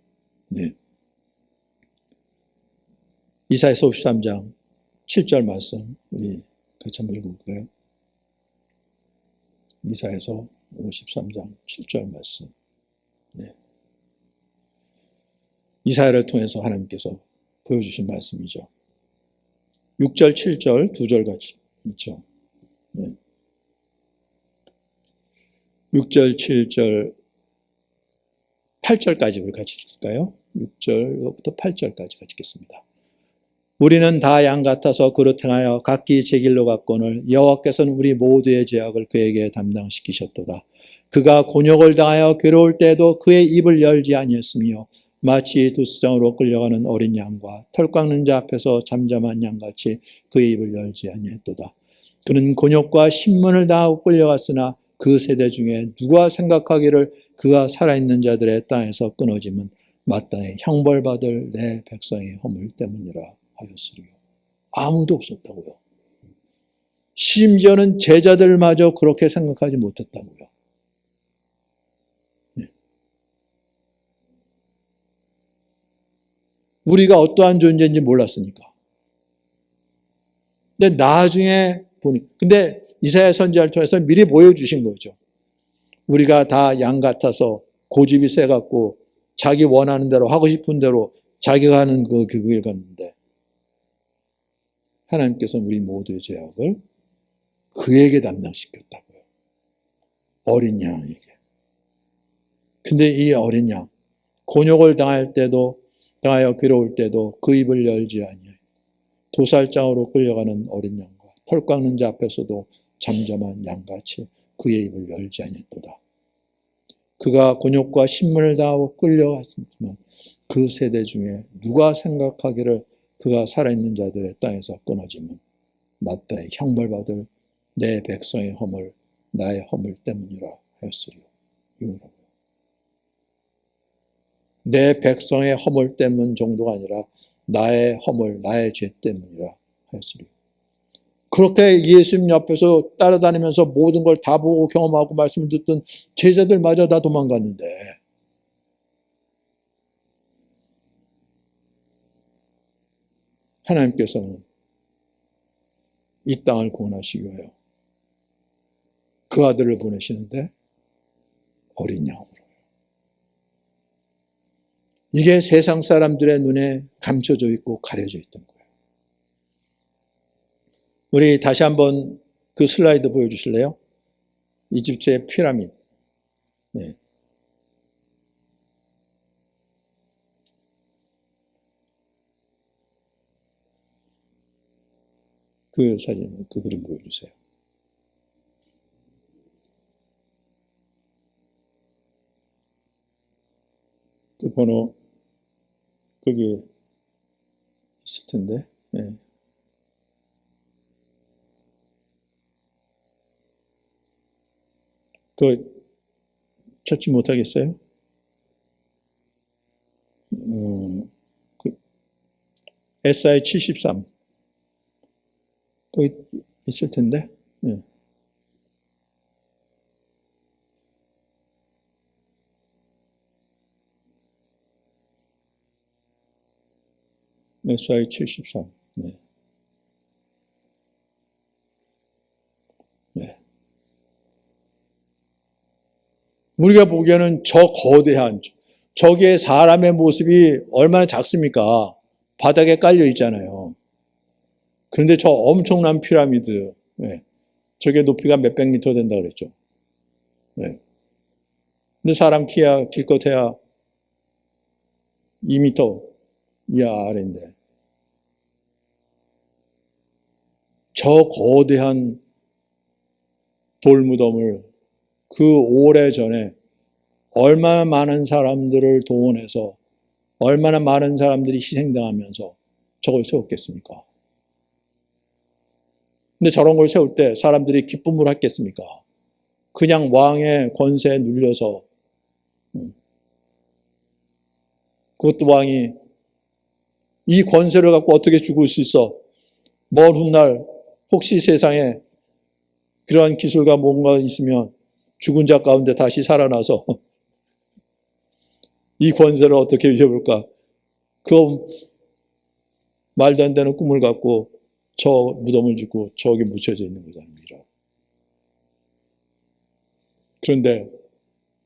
네. 이사야서 53장 7절 말씀 우리 같이 한번 읽어볼까요? 이사야서 53장 7절 말씀. 네. 이사야를 통해서 하나님께서 보여주신 말씀이죠. 6절, 7절, 2절 같이 있죠. 네. 6절, 7절, 8절까지 우리 같이 읽을까요? 6절부터 8절까지 같이 읽겠습니다. 우리는 다 양 같아서 그릇 행하여 각기 제 길로 갔거늘 여호와께서는 우리 모두의 죄악을 그에게 담당시키셨도다. 그가 곤욕을 당하여 괴로울 때에도 그의 입을 열지 아니했으며 마치 두수장으로 끌려가는 어린 양과 털 깎는 자 앞에서 잠잠한 양같이 그의 입을 열지 아니했도다. 그는 곤욕과 신문을 당하고 끌려갔으나 그 세대 중에 누가 생각하기를 그가 살아있는 자들의 땅에서 끊어짐은 마땅히 형벌받을 내 백성의 허물 때문이라 하였으리요. 아무도 없었다고요. 심지어는 제자들마저 그렇게 생각하지 못했다고요. 네. 우리가 어떠한 존재인지 몰랐으니까. 근데 나중에 보니, 근데 이사야 선지자를 통해서 미리 보여주신 거죠. 우리가 다 양 같아서 고집이 세갖고 자기 원하는 대로 하고 싶은 대로 자기가 하는 그 길 갔는데 하나님께서 우리 모두의 죄악을 그에게 담당시켰다고요. 어린 양에게. 근데 이 어린 양, 곤욕을 당하여 괴로울 때도 그 입을 열지 아니하여 도살장으로 끌려가는 어린 양과 털 깎는 자 앞에서도 잠잠한 양같이 그의 입을 열지 아니했도다. 그가 곤욕과 신문을 당하고 끌려갔지만 그 세대 중에 누가 생각하기를 그가 살아있는 자들의 땅에서 끊어지면 마땅히 형벌받을 내 백성의 허물 나의 허물 때문이라 하였으리요. 이거라고요. 내 백성의 허물 때문 정도가 아니라 나의 허물, 나의 죄 때문이라 하였으리요. 그렇게 예수님 옆에서 따라다니면서 모든 걸 다 보고 경험하고 말씀을 듣던 제자들마저 다 도망갔는데 하나님께서는 이 땅을 구원하시기 위하여 그 아들을 보내시는데 어린 양으로. 이게 세상 사람들의 눈에 감춰져 있고 가려져 있던 거예요. 우리 다시 한번 그 슬라이드 보여주실래요? 이집트의 피라미드. 네. 그 사진, 그 그림 보여주세요. 그 번호 거기 있을 텐데. 네. 그 찾지 못하겠어요? 그 SI 73 거기 있을 텐데. 네. SI 73. 네. 네. 우리가 보기에는 저 거대한, 저기에 사람의 모습이 얼마나 작습니까? 바닥에 깔려 있잖아요. 그런데 저 엄청난 피라미드, 네. 저게 높이가 몇백 미터 된다 그랬죠. 네. 근데 사람 키야 길껏해야 2미터 이하 아래인데 저 거대한 돌무덤을 그 오래전에 얼마나 많은 사람들을 동원해서 얼마나 많은 사람들이 희생당하면서 저걸 세웠겠습니까? 근데 저런 걸 세울 때 사람들이 기쁨을 했겠습니까? 그냥 왕의 권세에 눌려서 그것도 왕이 이 권세를 갖고 어떻게 죽을 수 있어? 먼 훗날 혹시 세상에 그러한 기술과 뭔가 있으면 죽은 자 가운데 다시 살아나서 이 권세를 어떻게 위협할까? 그 말도 안 되는 꿈을 갖고 저 무덤을 짓고 저기 묻혀져 있는 거잖아요. 그런데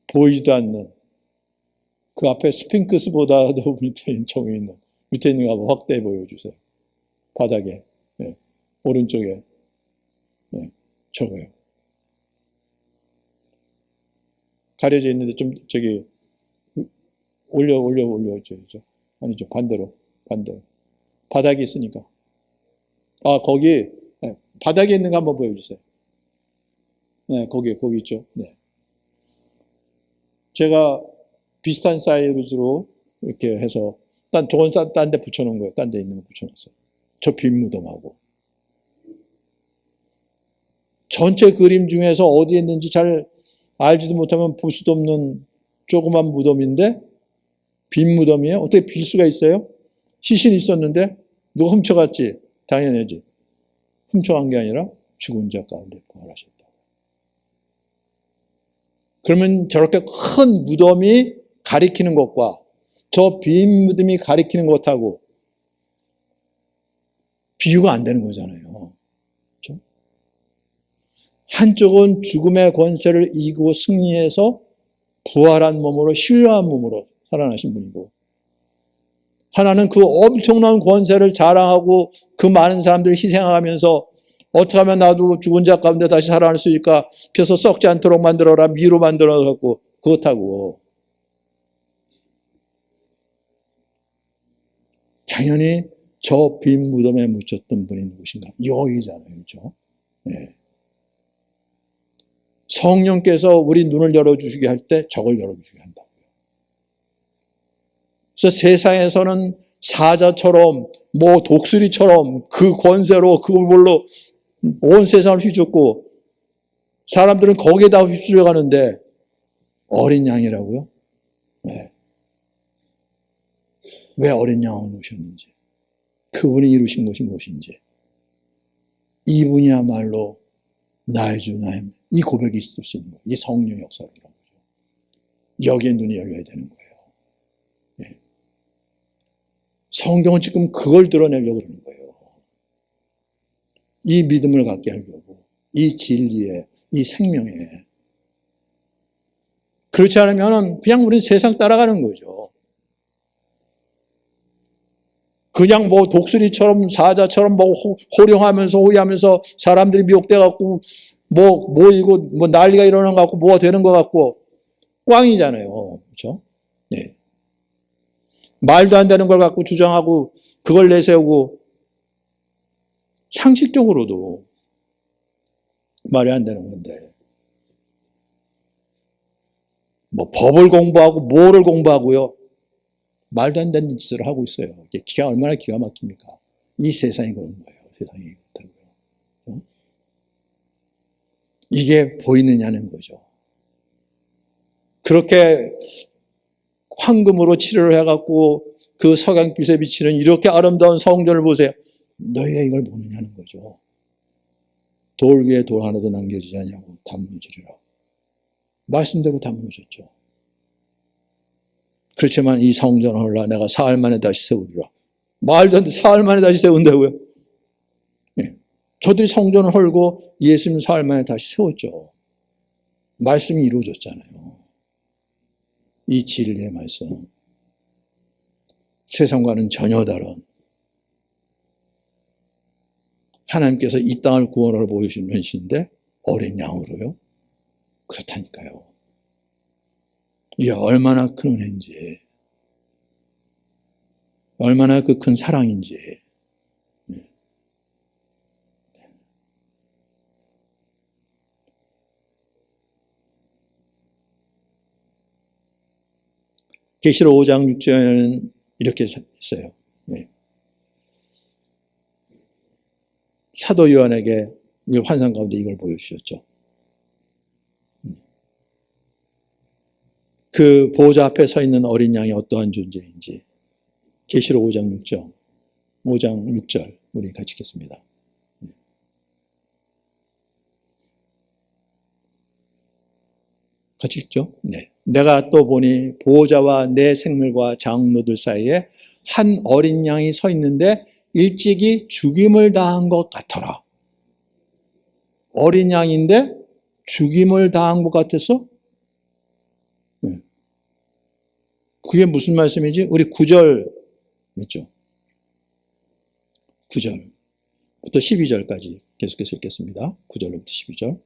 보이지도 않는 그 앞에 스핑크스보다도 밑에 있는 거 한번 확대해 보여주세요. 바닥에, 네. 오른쪽에, 네. 저거요. 가려져 있는데 좀 저기 올려줘야죠. 아니죠, 반대로. 바닥이 있으니까. 아, 거기 네. 바닥에 있는 거 한번 보여주세요. 네, 거기 있죠. 네. 제가 비슷한 사이즈로 이렇게 해서 저건 딴 데 붙여놓은 거예요. 딴 데 있는 거 붙여놨어요. 저 빈 무덤하고. 전체 그림 중에서 어디에 있는지 잘 알지도 못하면 볼 수도 없는 조그만 무덤인데 빈 무덤이에요. 어떻게 빌 수가 있어요? 시신이 있었는데 누가 훔쳐갔지? 당연하지. 훔쳐간 게 아니라 죽은 자 가운데 부활하셨다. 그러면 저렇게 큰 무덤이 가리키는 것과 저 빈 무덤이 가리키는 것하고 비교가 안 되는 거잖아요. 한쪽은 죽음의 권세를 이기고 승리해서 부활한 몸으로 신령한 몸으로 살아나신 분이고, 하나는 그 엄청난 권세를 자랑하고 그 많은 사람들을 희생하면서 어떻게 하면 나도 죽은 자 가운데 다시 살아날 수 있을까? 그래서 썩지 않도록 만들어라. 미로 만들어갖고 그것하고 당연히 저 빈 무덤에 묻혔던 분이 누구신가? 여기잖아요. 그렇죠? 네. 성령께서 우리 눈을 열어주시게 할 때 저걸 열어주시게 한다고요. 그래서 세상에서는 사자처럼 독수리처럼 그 권세로 그걸로 온 세상을 휘젓고 사람들은 거기에다 휩쓸려 가는데 어린 양이라고요? 네. 왜 어린 양을 놓으셨는지, 그분이 이루신 것이 무엇인지, 이분이야말로 나의 주 나의 이 고백이 있을 수 있는 거예요. 이게 성령 역사라는 거죠. 여기에 눈이 열려야 되는 거예요. 네. 성경은 지금 그걸 드러내려고 그러는 거예요. 이 믿음을 갖게 하려고, 이 진리에, 이 생명에. 그렇지 않으면 그냥 우리는 세상 따라가는 거죠. 그냥 독수리처럼 사자처럼 호령하면서 호위하면서 사람들이 미혹돼갖고 모이고 난리가 일어난 것 같고 뭐가 되는 것 같고 꽝이잖아요. 그렇죠? 네. 말도 안 되는 걸 갖고 주장하고 그걸 내세우고 상식적으로도 말이 안 되는 건데 법을 공부하고 뭐를 공부하고요. 말도 안 되는 짓을 하고 있어요. 이게 얼마나 기가 막힙니까? 이 세상이 그런 거예요. 세상이 그렇다고요. 이게 보이느냐는 거죠. 그렇게 황금으로 칠을 해갖고 그 석양빛에 비치는 이렇게 아름다운 성전을 보세요. 너희가 이걸 보느냐는 거죠. 돌 위에 돌 하나도 남겨지지 않냐고 다 무너지리라. 말씀대로 다 무너졌죠. 그렇지만 이 성전을 헐라 내가 사흘 만에 다시 세우리라. 말도 안 돼. 사흘 만에 다시 세운다고요? 네. 저도 이 성전을 헐고 예수님 사흘 만에 다시 세웠죠. 말씀이 이루어졌잖아요. 이 진리의 말씀. 세상과는 전혀 다른 하나님께서 이 땅을 구원하러 보여주신 분이신데 어린 양으로요? 그렇다니까요. 이게 얼마나 큰 은혜인지, 얼마나 그 큰 사랑인지. 계시록 5장 6절에는 이렇게 있어요. 사도 요한에게 이 환상 가운데 이걸 보여주셨죠. 그 보호자 앞에 서 있는 어린 양이 어떠한 존재인지 계시록 5장 6절 우리 같이 읽겠습니다. 같이 읽죠? 네. 내가 또 보니 보호자와 내 생물과 장로들 사이에 한 어린 양이 서 있는데 일찍이 죽임을 당한 것 같더라. 어린 양인데 죽임을 당한 것 같아서? 그게 무슨 말씀이지? 우리 9절 있죠? 9절부터 12절까지 계속해서 읽겠습니다. 9절부터 12절.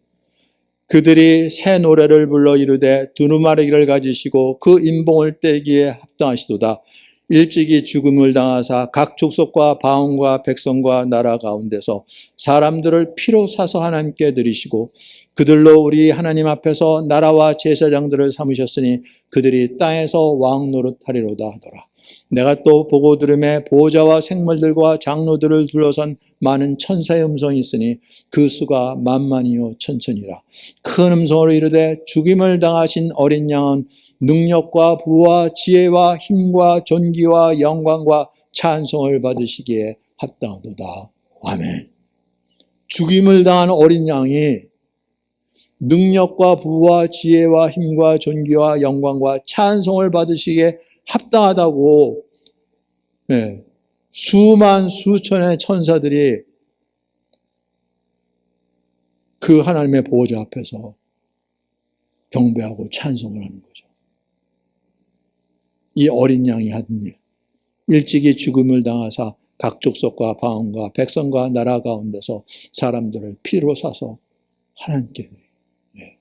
그들이 새 노래를 불러 이르되 두루마리를 가지시고 그 인봉을 떼기에 합당하시도다. 일찍이 죽음을 당하사 각 족속과 방언과 백성과 나라 가운데서 사람들을 피로 사서 하나님께 드리시고 그들로 우리 하나님 앞에서 나라와 제사장들을 삼으셨으니 그들이 땅에서 왕 노릇하리로다 하더라. 내가 또 보고 들음에 보호자와 생물들과 장로들을 둘러선 많은 천사의 음성이 있으니 그 수가 만만이요 천천이라. 큰 음성으로 이르되 죽임을 당하신 어린 양은 능력과 부와 지혜와 힘과 존귀와 영광과 찬송을 받으시기에 합당하도다. 아멘. 죽임을 당한 어린 양이 능력과 부와 지혜와 힘과 존귀와 영광과 찬송을 받으시기에 합당하다고 수만 수천의 천사들이 그 하나님의 보호자 앞에서 경배하고 찬송을 하는 거죠. 이 어린 양이 한 일, 일찍이 죽음을 당하사 각 족속과 방언과 백성과 나라 가운데서 사람들을 피로 사서 하나님께 드려요. 네.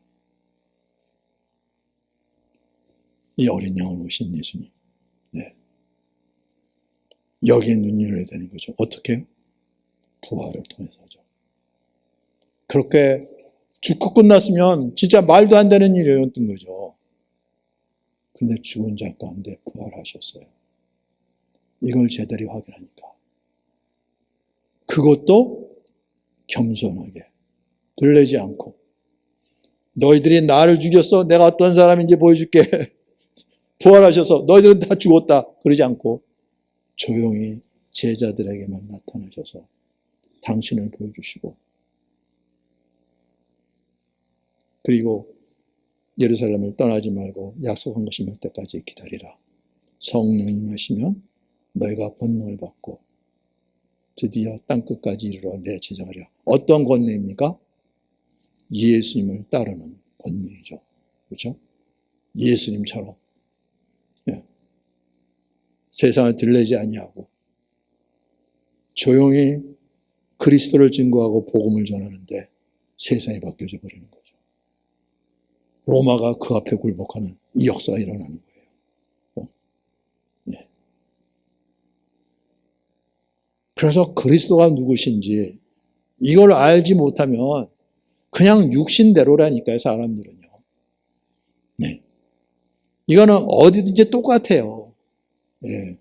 이 어린 양으로 오신 예수님. 네. 여기에 눈이 열려야 되는 거죠. 어떻게? 부활을 통해서죠. 그렇게 죽고 끝났으면 진짜 말도 안 되는 일이었던 거죠. 그런데 죽은 자 가운데 부활하셨어요. 이걸 제대로 확인하니까. 그것도 겸손하게, 들리지 않고, 너희들이 나를 죽였어? 내가 어떤 사람인지 보여줄게. 부활하셔서 너희들은 다 죽었다. 그러지 않고 조용히 제자들에게만 나타나셔서 당신을 보여주시고, 그리고 예루살렘을 떠나지 말고 약속한 것이 몇 때까지 기다리라. 성령이 임하시면 너희가 권능을 받고 드디어 땅끝까지 이르러 내 제자가 되리라. 어떤 권능입니까? 예수님을 따르는 권능이죠. 그렇죠? 예수님처럼 세상을 들리지 아니하고 조용히 그리스도를 증거하고 복음을 전하는데 세상이 바뀌어져 버리는 거죠. 로마가 그 앞에 굴복하는 이 역사가 일어나는 거예요. 네. 그래서 그리스도가 누구신지 이걸 알지 못하면 그냥 육신대로라니까요, 사람들은요. 네. 이거는 어디든지 똑같아요. 네.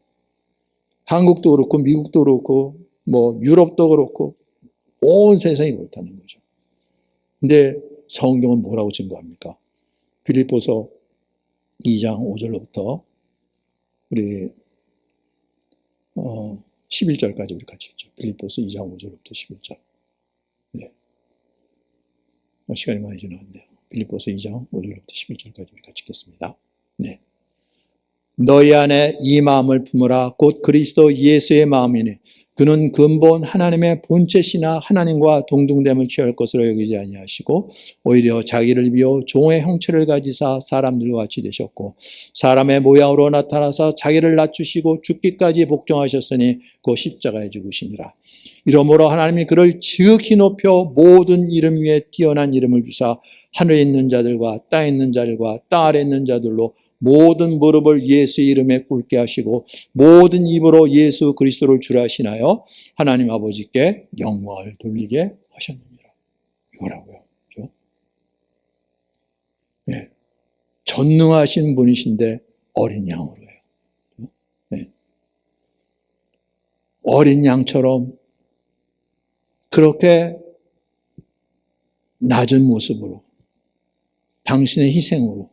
한국도 그렇고 미국도 그렇고 뭐 유럽도 그렇고 온 세상이 그렇다는 거죠. 근데 성경은 뭐라고 증거합니까? 빌립보서 2장 5절로부터 우리 11절까지 우리 같이 읽죠. 빌립보서 2장 5절로부터 11절. 네. 시간이 많이 지났네요. 빌립보서 2장 5절로부터 11절까지 우리 같이 읽겠습니다. 네. 너희 안에 이 마음을 품으라. 곧 그리스도 예수의 마음이니 그는 근본 하나님의 본체시나 하나님과 동등됨을 취할 것으로 여기지 아니하시고 오히려 자기를 비워 종의 형체를 가지사 사람들과 같이 되셨고 사람의 모양으로 나타나사 자기를 낮추시고 죽기까지 복종하셨으니 그 십자가에 죽으심이라. 이러므로 하나님이 그를 지극히 높여 모든 이름 위에 뛰어난 이름을 주사 하늘에 있는 자들과 땅에 있는 자들과 땅 아래에 있는 자들로 모든 무릎을 예수의 이름에 꿇게 하시고 모든 입으로 예수 그리스도를 주라 하시나요? 하나님 아버지께 영광을 돌리게 하셨느니라. 이거라고요. 그렇죠? 네. 전능하신 분이신데 어린 양으로 해요. 네. 어린 양처럼 그렇게 낮은 모습으로 당신의 희생으로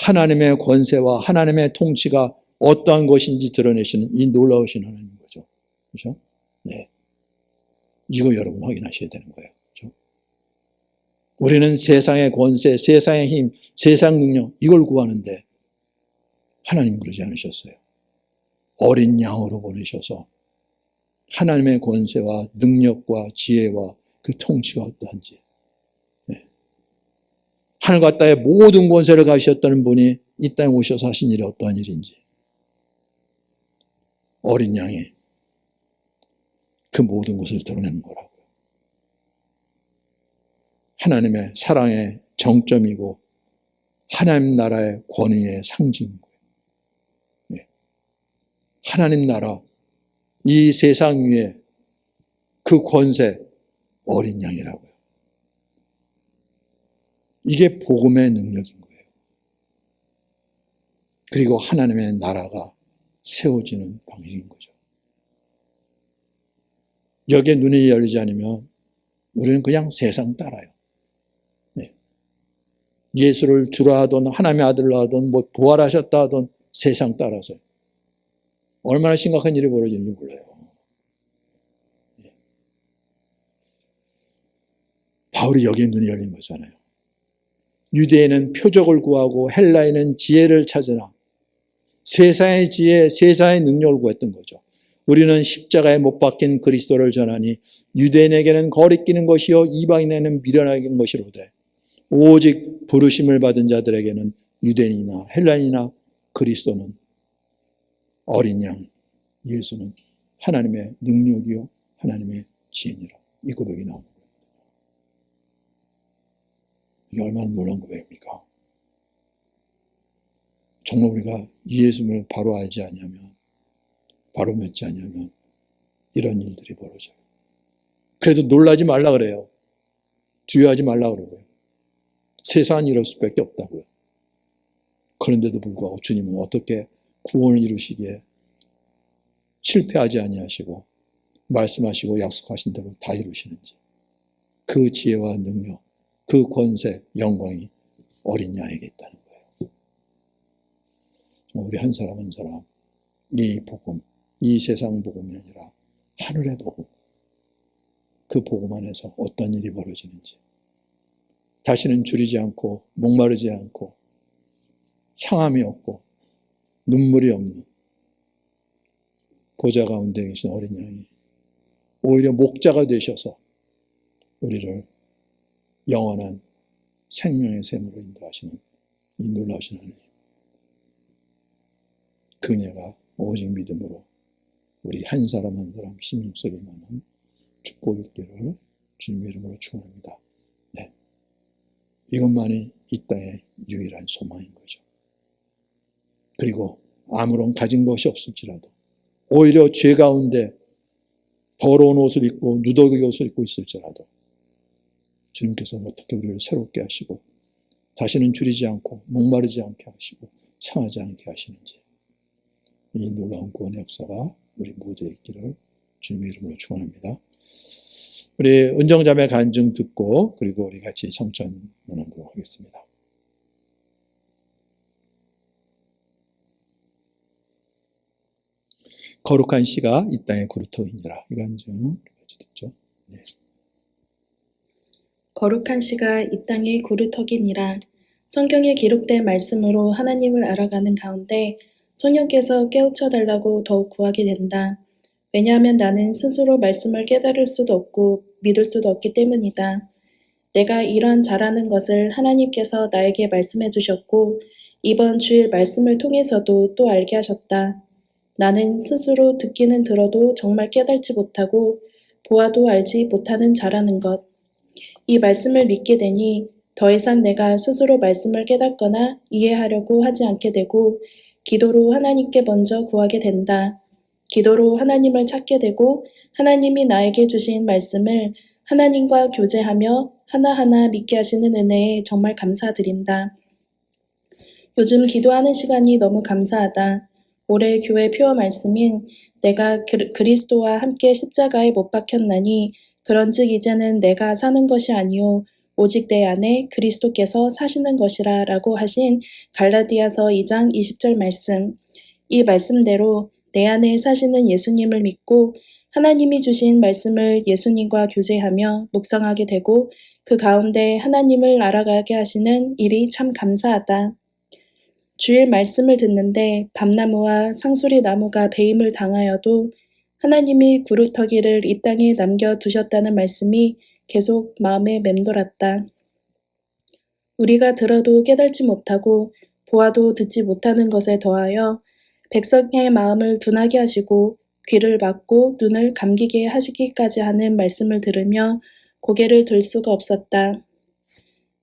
하나님의 권세와 하나님의 통치가 어떠한 것인지 드러내시는 이 놀라우신 하나님인 거죠. 그렇죠? 네. 이거 여러분 확인하셔야 되는 거예요. 그렇죠? 우리는 세상의 권세, 세상의 힘, 세상 능력 이걸 구하는데 하나님 그러지 않으셨어요. 어린 양으로 보내셔서 하나님의 권세와 능력과 지혜와 그 통치가 어떠한지 하늘과 땅의 모든 권세를 가지셨다는 분이 이 땅에 오셔서 하신 일이 어떠한 일인지 어린 양이 그 모든 것을 드러내는 거라고요. 하나님의 사랑의 정점이고 하나님 나라의 권위의 상징인 거예요. 네. 하나님 나라 이 세상 위에 그 권세 어린 양이라고요. 이게 복음의 능력인 거예요. 그리고 하나님의 나라가 세워지는 방식인 거죠. 여기에 눈이 열리지 않으면 우리는 그냥 세상 따라요. 네. 예수를 주라 하던 하나님의 아들로 하던 뭐 부활하셨다 하던 세상 따라서요. 얼마나 심각한 일이 벌어지는지 몰라요. 네. 바울이 여기에 눈이 열린 거잖아요. 유대인은 표적을 구하고 헬라인은 지혜를 찾으나 세상의 지혜, 세상의 능력을 구했던 거죠. 우리는 십자가에 못 박힌 그리스도를 전하니 유대인에게는 거리끼는 것이요 이방인에게는 미련하긴 것이로되 오직 부르심을 받은 자들에게는 유대인이나 헬라인이나 그리스도는 어린 양, 예수는 하나님의 능력이요 하나님의 지혜니라. 이 고백이 나오는 거예요. 이게 얼마나 놀라운 고백입니까? 정말 우리가 예수를 바로 알지 않으면, 바로 믿지 않으면 이런 일들이 벌어져요. 그래도 놀라지 말라 그래요. 두려워하지 말라 그러고요. 세상은 이럴 수밖에 없다고요. 그런데도 불구하고 주님은 어떻게 구원을 이루시기에 실패하지 아니하시고 말씀하시고 약속하신 대로 다 이루시는지, 그 지혜와 능력, 그 권세, 영광이 어린 양에게 있다는 거예요. 우리 한 사람 한 사람 이 복음, 이 세상 복음이 아니라 하늘의 복음, 그 복음 안에서 어떤 일이 벌어지는지, 다시는 줄이지 않고 목마르지 않고 상함이 없고 눈물이 없는 보좌 가운데 계신 어린 양이 오히려 목자가 되셔서 우리를 영원한 생명의 샘으로 인도하시는 이 놀라우신 하나님, 그녀가 오직 믿음으로 우리 한 사람 한 사람 심령 속에 임하는 축복이 있기를 주님의 이름으로 축원합니다. 네, 이것만이 이 땅의 유일한 소망인 거죠. 그리고 아무런 가진 것이 없을지라도 오히려 죄 가운데 더러운 옷을 입고 누더기 옷을 입고 있을지라도 주님께서 어떻게 우리를 새롭게 하시고 다시는 줄이지 않고 목마르지 않게 하시고 상하지 않게 하시는지, 이 놀라운 구원의 역사가 우리 모두에 있기를 주님의 이름으로 축원합니다. 우리 은정자매 간증 듣고 그리고 우리 같이 성천문하도록 하겠습니다. 거룩한 씨가 이 땅의 구루터이니라. 이 간증 같이 듣죠. 네. 거룩한 씨가 이 땅의 구루터기니라. 성경에 기록된 말씀으로 하나님을 알아가는 가운데 성령께서 깨우쳐 달라고 더욱 구하게 된다. 왜냐하면 나는 스스로 말씀을 깨달을 수도 없고 믿을 수도 없기 때문이다. 내가 이런 잘하는 것을 하나님께서 나에게 말씀해 주셨고 이번 주일 말씀을 통해서도 또 알게 하셨다. 나는 스스로 듣기는 들어도 정말 깨달지 못하고 보아도 알지 못하는 잘하는 것. 이 말씀을 믿게 되니 더 이상 내가 스스로 말씀을 깨닫거나 이해하려고 하지 않게 되고 기도로 하나님께 먼저 구하게 된다. 기도로 하나님을 찾게 되고 하나님이 나에게 주신 말씀을 하나님과 교제하며 하나하나 믿게 하시는 은혜에 정말 감사드린다. 요즘 기도하는 시간이 너무 감사하다. 올해 교회 표어 말씀인 내가 그리스도와 함께 십자가에 못 박혔나니 그런즉 이제는 내가 사는 것이 아니요 오직 내 안에 그리스도께서 사시는 것이라 라고 하신 갈라디아서 2장 20절 말씀. 이 말씀대로 내 안에 사시는 예수님을 믿고 하나님이 주신 말씀을 예수님과 교제하며 묵상하게 되고 그 가운데 하나님을 알아가게 하시는 일이 참 감사하다. 주일 말씀을 듣는데 밤나무와 상수리 나무가 배임을 당하여도 하나님이 구루터기를 이 땅에 남겨두셨다는 말씀이 계속 마음에 맴돌았다. 우리가 들어도 깨달지 못하고 보아도 듣지 못하는 것에 더하여 백성의 마음을 둔하게 하시고 귀를 막고 눈을 감기게 하시기까지 하는 말씀을 들으며 고개를 들 수가 없었다.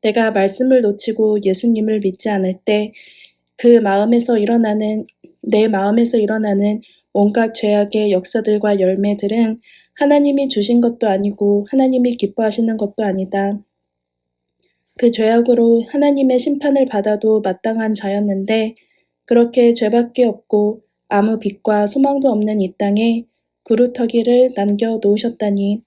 내가 말씀을 놓치고 예수님을 믿지 않을 때 내 마음에서 일어나는 온갖 죄악의 역사들과 열매들은 하나님이 주신 것도 아니고 하나님이 기뻐하시는 것도 아니다. 그 죄악으로 하나님의 심판을 받아도 마땅한 자였는데 그렇게 죄밖에 없고 아무 빛과 소망도 없는 이 땅에 구루터기를 남겨놓으셨다니.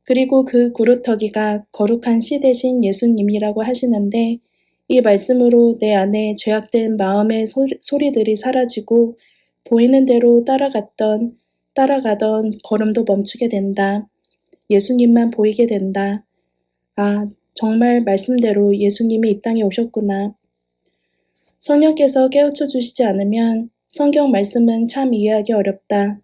그리고 그 구루터기가 거룩한 씨 대신 예수님이라고 하시는데 이 말씀으로 내 안에 죄악된 마음의 소리들이 사라지고 보이는 대로 따라가던 걸음도 멈추게 된다. 예수님만 보이게 된다. 아, 정말 말씀대로 예수님이 이 땅에 오셨구나. 성령께서 깨우쳐 주시지 않으면 성경 말씀은 참 이해하기 어렵다.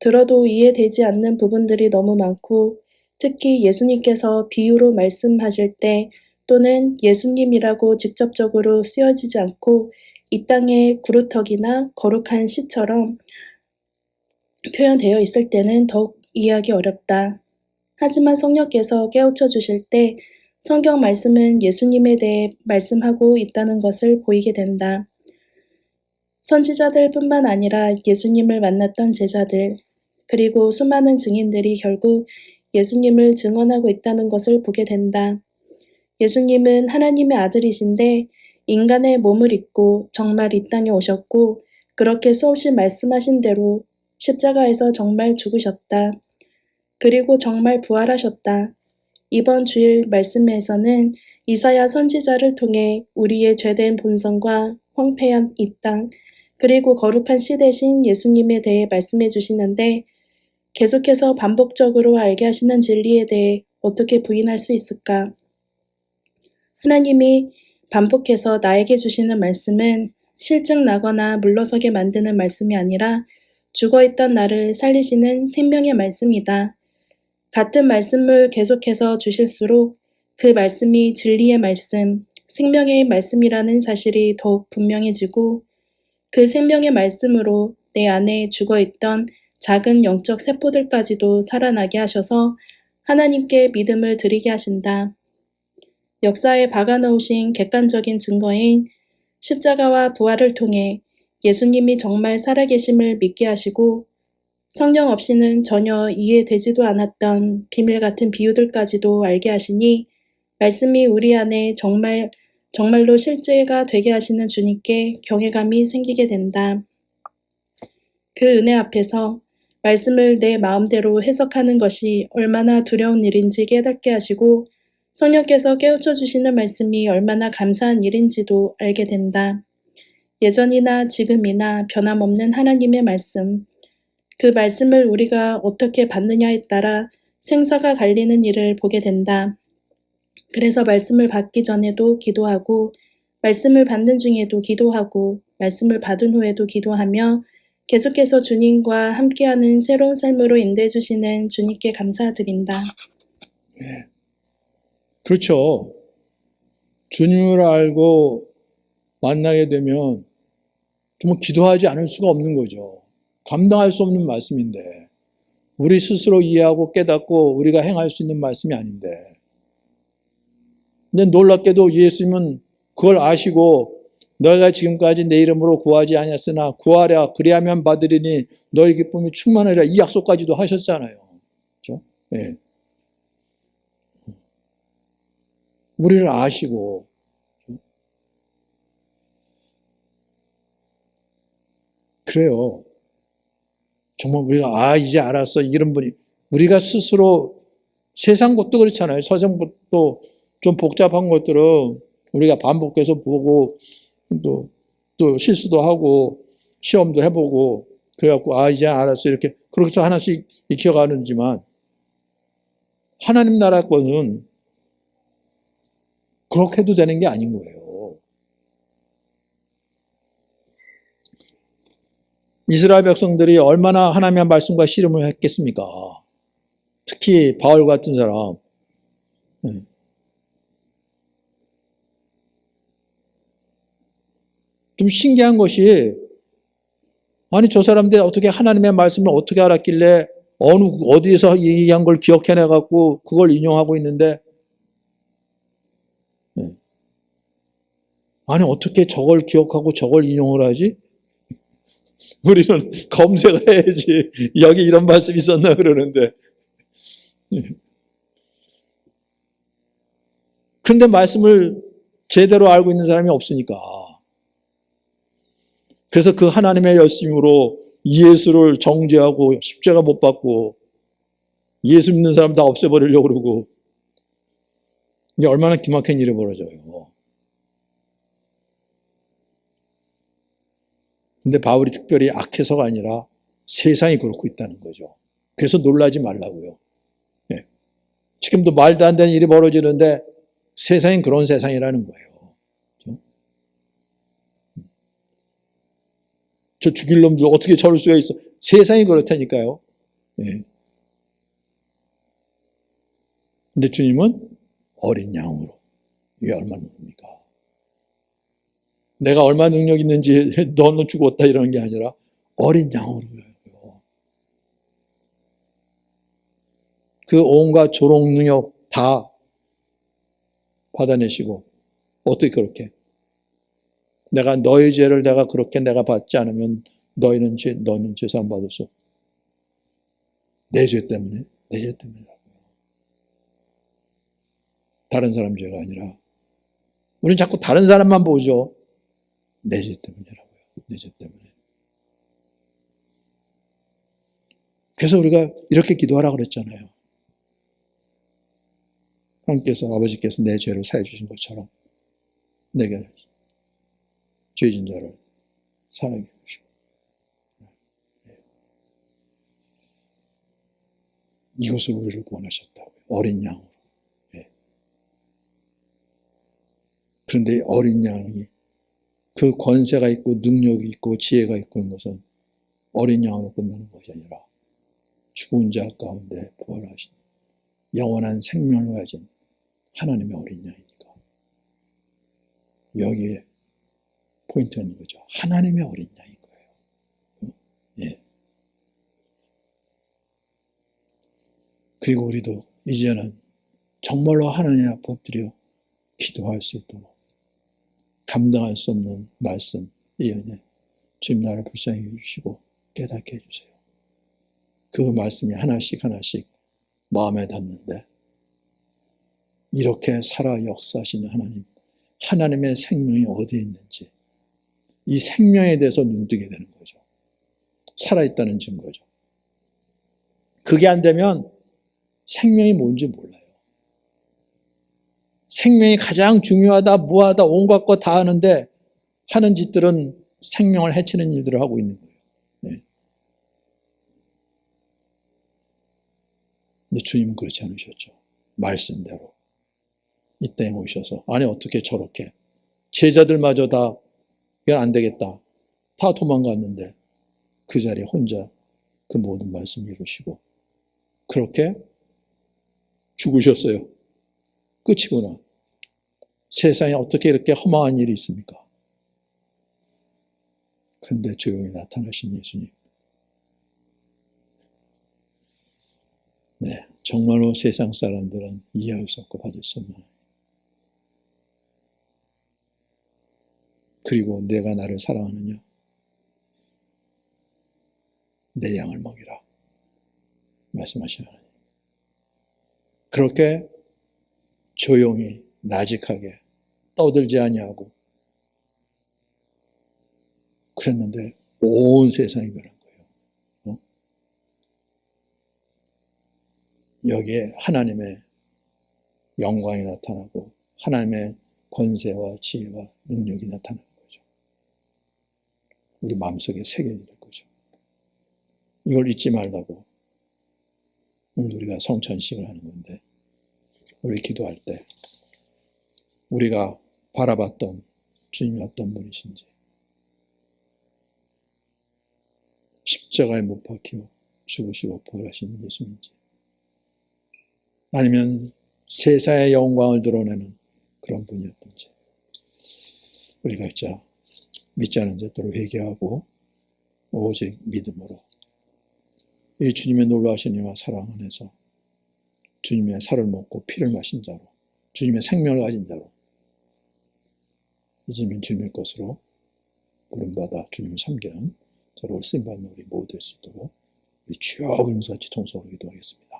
들어도 이해되지 않는 부분들이 너무 많고 특히 예수님께서 비유로 말씀하실 때 또는 예수님이라고 직접적으로 쓰여지지 않고 이 땅의 구루터기나 거룩한 시처럼 표현되어 있을 때는 더욱 이해하기 어렵다. 하지만 성령께서 깨우쳐 주실 때 성경 말씀은 예수님에 대해 말씀하고 있다는 것을 보이게 된다. 선지자들뿐만 아니라 예수님을 만났던 제자들, 그리고 수많은 증인들이 결국 예수님을 증언하고 있다는 것을 보게 된다. 예수님은 하나님의 아들이신데 인간의 몸을 입고 정말 이 땅에 오셨고 그렇게 수없이 말씀하신 대로 십자가에서 정말 죽으셨다. 그리고 정말 부활하셨다. 이번 주일 말씀에서는 이사야 선지자를 통해 우리의 죄된 본성과 황폐한 이 땅, 그리고 거룩한 씨 대신 예수님에 대해 말씀해 주시는데 계속해서 반복적으로 알게 하시는 진리에 대해 어떻게 부인할 수 있을까? 하나님이 반복해서 나에게 주시는 말씀은 실증 나거나 물러서게 만드는 말씀이 아니라 죽어있던 나를 살리시는 생명의 말씀이다. 같은 말씀을 계속해서 주실수록 그 말씀이 진리의 말씀, 생명의 말씀이라는 사실이 더욱 분명해지고 그 생명의 말씀으로 내 안에 죽어있던 작은 영적 세포들까지도 살아나게 하셔서 하나님께 믿음을 드리게 하신다. 역사에 박아놓으신 객관적인 증거인 십자가와 부활을 통해 예수님이 정말 살아계심을 믿게 하시고 성령 없이는 전혀 이해되지도 않았던 비밀 같은 비유들까지도 알게 하시니 말씀이 우리 안에 정말로 실제가 되게 하시는 주님께 경외감이 생기게 된다. 그 은혜 앞에서 말씀을 내 마음대로 해석하는 것이 얼마나 두려운 일인지 깨닫게 하시고 성령께서 깨우쳐 주시는 말씀이 얼마나 감사한 일인지도 알게 된다. 예전이나 지금이나 변함없는 하나님의 말씀, 그 말씀을 우리가 어떻게 받느냐에 따라 생사가 갈리는 일을 보게 된다. 그래서 말씀을 받기 전에도 기도하고 말씀을 받는 중에도 기도하고 말씀을 받은 후에도 기도하며 계속해서 주님과 함께하는 새로운 삶으로 인도해 주시는 주님께 감사드린다. 그렇죠. 주님을 알고 만나게 되면 정말 기도하지 않을 수가 없는 거죠. 감당할 수 없는 말씀인데 우리 스스로 이해하고 깨닫고 우리가 행할 수 있는 말씀이 아닌데 근데 놀랍게도 예수님은 그걸 아시고 너희가 지금까지 내 이름으로 구하지 아니했으나 구하랴 그리하면 받으리니 너희 기쁨이 충만하리라 이 약속까지도 하셨잖아요. 그렇죠? 네. 우리를 아시고 그래요. 정말 우리가 이제 알았어 이런 분이 우리가 스스로 세상 것도 그렇잖아요. 세상 것도 좀 복잡한 것들은 우리가 반복해서 보고 또 실수도 하고 시험도 해보고 그래갖고 이제 알았어 이렇게 그렇게 해서 하나씩 익혀가는지만 하나님 나라 거는 그렇게 해도 되는 게 아닌 거예요. 이스라엘 백성들이 얼마나 하나님의 말씀과 씨름을 했겠습니까? 특히 바울 같은 사람. 좀 신기한 것이 아니 저 사람들 어떻게 하나님의 말씀을 어떻게 알았길래 어디서 얘기한 걸 기억해내갖고 그걸 인용하고 있는데 아니 어떻게 저걸 기억하고 저걸 인용을 하지? 우리는 검색을 해야지 여기 이런 말씀이 있었나 그러는데 그런데 말씀을 제대로 알고 있는 사람이 없으니까 그래서 그 하나님의 열심으로 예수를 정죄하고 십자가 못 박고 예수 믿는 사람 다 없애버리려고 그러고 이게 얼마나 기막힌 일이 벌어져요. 근데 바울이 특별히 악해서가 아니라 세상이 그렇고 있다는 거죠. 그래서 놀라지 말라고요. 네. 지금도 말도 안 되는 일이 벌어지는데 세상이 그런 세상이라는 거예요. 그렇죠? 저 죽일 놈들 어떻게 저럴 수가 있어. 세상이 그렇다니까요. 예. 근데 주님은 어린 양으로. 이게 얼마나 뭡니까? 내가 얼마나 능력 있는지 너는 죽었다 이러는 게 아니라 어린 양으로요. 그 온갖 조롱 능력 다 받아내시고 어떻게 그렇게 내가 너의 죄를 내가 그렇게 내가 받지 않으면 너는 죄사함 받을 수 없다. 내 죄 때문에 내 죄 때문이라고요. 다른 사람 죄가 아니라 우리는 자꾸 다른 사람만 보죠. 내 죄 때문이라고요. 내 죄 때문에. 그래서 우리가 이렇게 기도하라고 그랬잖아요. 하나님께서 아버지께서 내 죄를 사해 주신 것처럼 내게 죄진 자를 사하게 해주시고 이것을 우리를 구원하셨다고요. 어린 양으로. 그런데 어린 양이 그 권세가 있고 능력이 있고 지혜가 있고 있는 것은 어린 양으로 끝나는 것이 아니라 죽은 자 가운데 부활하신 영원한 생명을 가진 하나님의 어린 양이니까 여기에 포인트가 있는 거죠. 하나님의 어린 양인 거예요. 예. 그리고 우리도 이제는 정말로 하나님 앞에 엎드려 기도할 수 있도록 감당할 수 없는 말씀, 이 은혜 주님 나를 불쌍히 해주시고 깨닫게 해주세요. 그 말씀이 하나씩 하나씩 마음에 닿는데 이렇게 살아 역사하시는 하나님, 하나님의 생명이 어디에 있는지 이 생명에 대해서 눈뜨게 되는 거죠. 살아있다는 증거죠. 그게 안 되면 생명이 뭔지 몰라요. 생명이 가장 중요하다, 뭐하다, 온갖 거 다 하는데 하는 짓들은 생명을 해치는 일들을 하고 있는 거예요. 네. 근데 주님은 그렇지 않으셨죠. 말씀대로 이 땅에 오셔서 아니 어떻게 저렇게 제자들마저 다 이건 안 되겠다. 다 도망갔는데 그 자리에 혼자 그 모든 말씀 이루시고 그렇게 죽으셨어요. 끝이구나. 세상에 어떻게 이렇게 허망한 일이 있습니까? 그런데 조용히 나타나신 예수님. 네, 정말로 세상 사람들은 이해할 수 없고 받을 수 없는. 그리고 내가 나를 사랑하느냐? 내 양을 먹이라. 말씀하시는 하나님. 그렇게 조용히 나직하게 떠들지 아니하고 그랬는데 온 세상이 변한 거예요. 여기에 하나님의 영광이 나타나고 하나님의 권세와 지혜와 능력이 나타나는 거죠. 우리 마음속에 새겨질 거죠. 이걸 잊지 말라고 오늘 우리가 성찬식을 하는 건데 우리 기도할 때 우리가 바라봤던 주님이 어떤 분이신지 십자가에 못 박혀 죽으시고 부활하신 예수님인지 아니면 세상의 영광을 드러내는 그런 분이었던지 우리가 진짜 믿지 않은 자들을 회개하고 오직 믿음으로 이 주님의 놀라우신 이와 사랑 안에서 주님의 살을 먹고 피를 마신 자로 주님의 생명을 가진 자로 이제는 주님의 것으로 부름받아 주님을 섬기는 저로 쓰임받는 우리 모두 될 수 있도록 우리 주여 부름같이 통성으로 기도하겠습니다.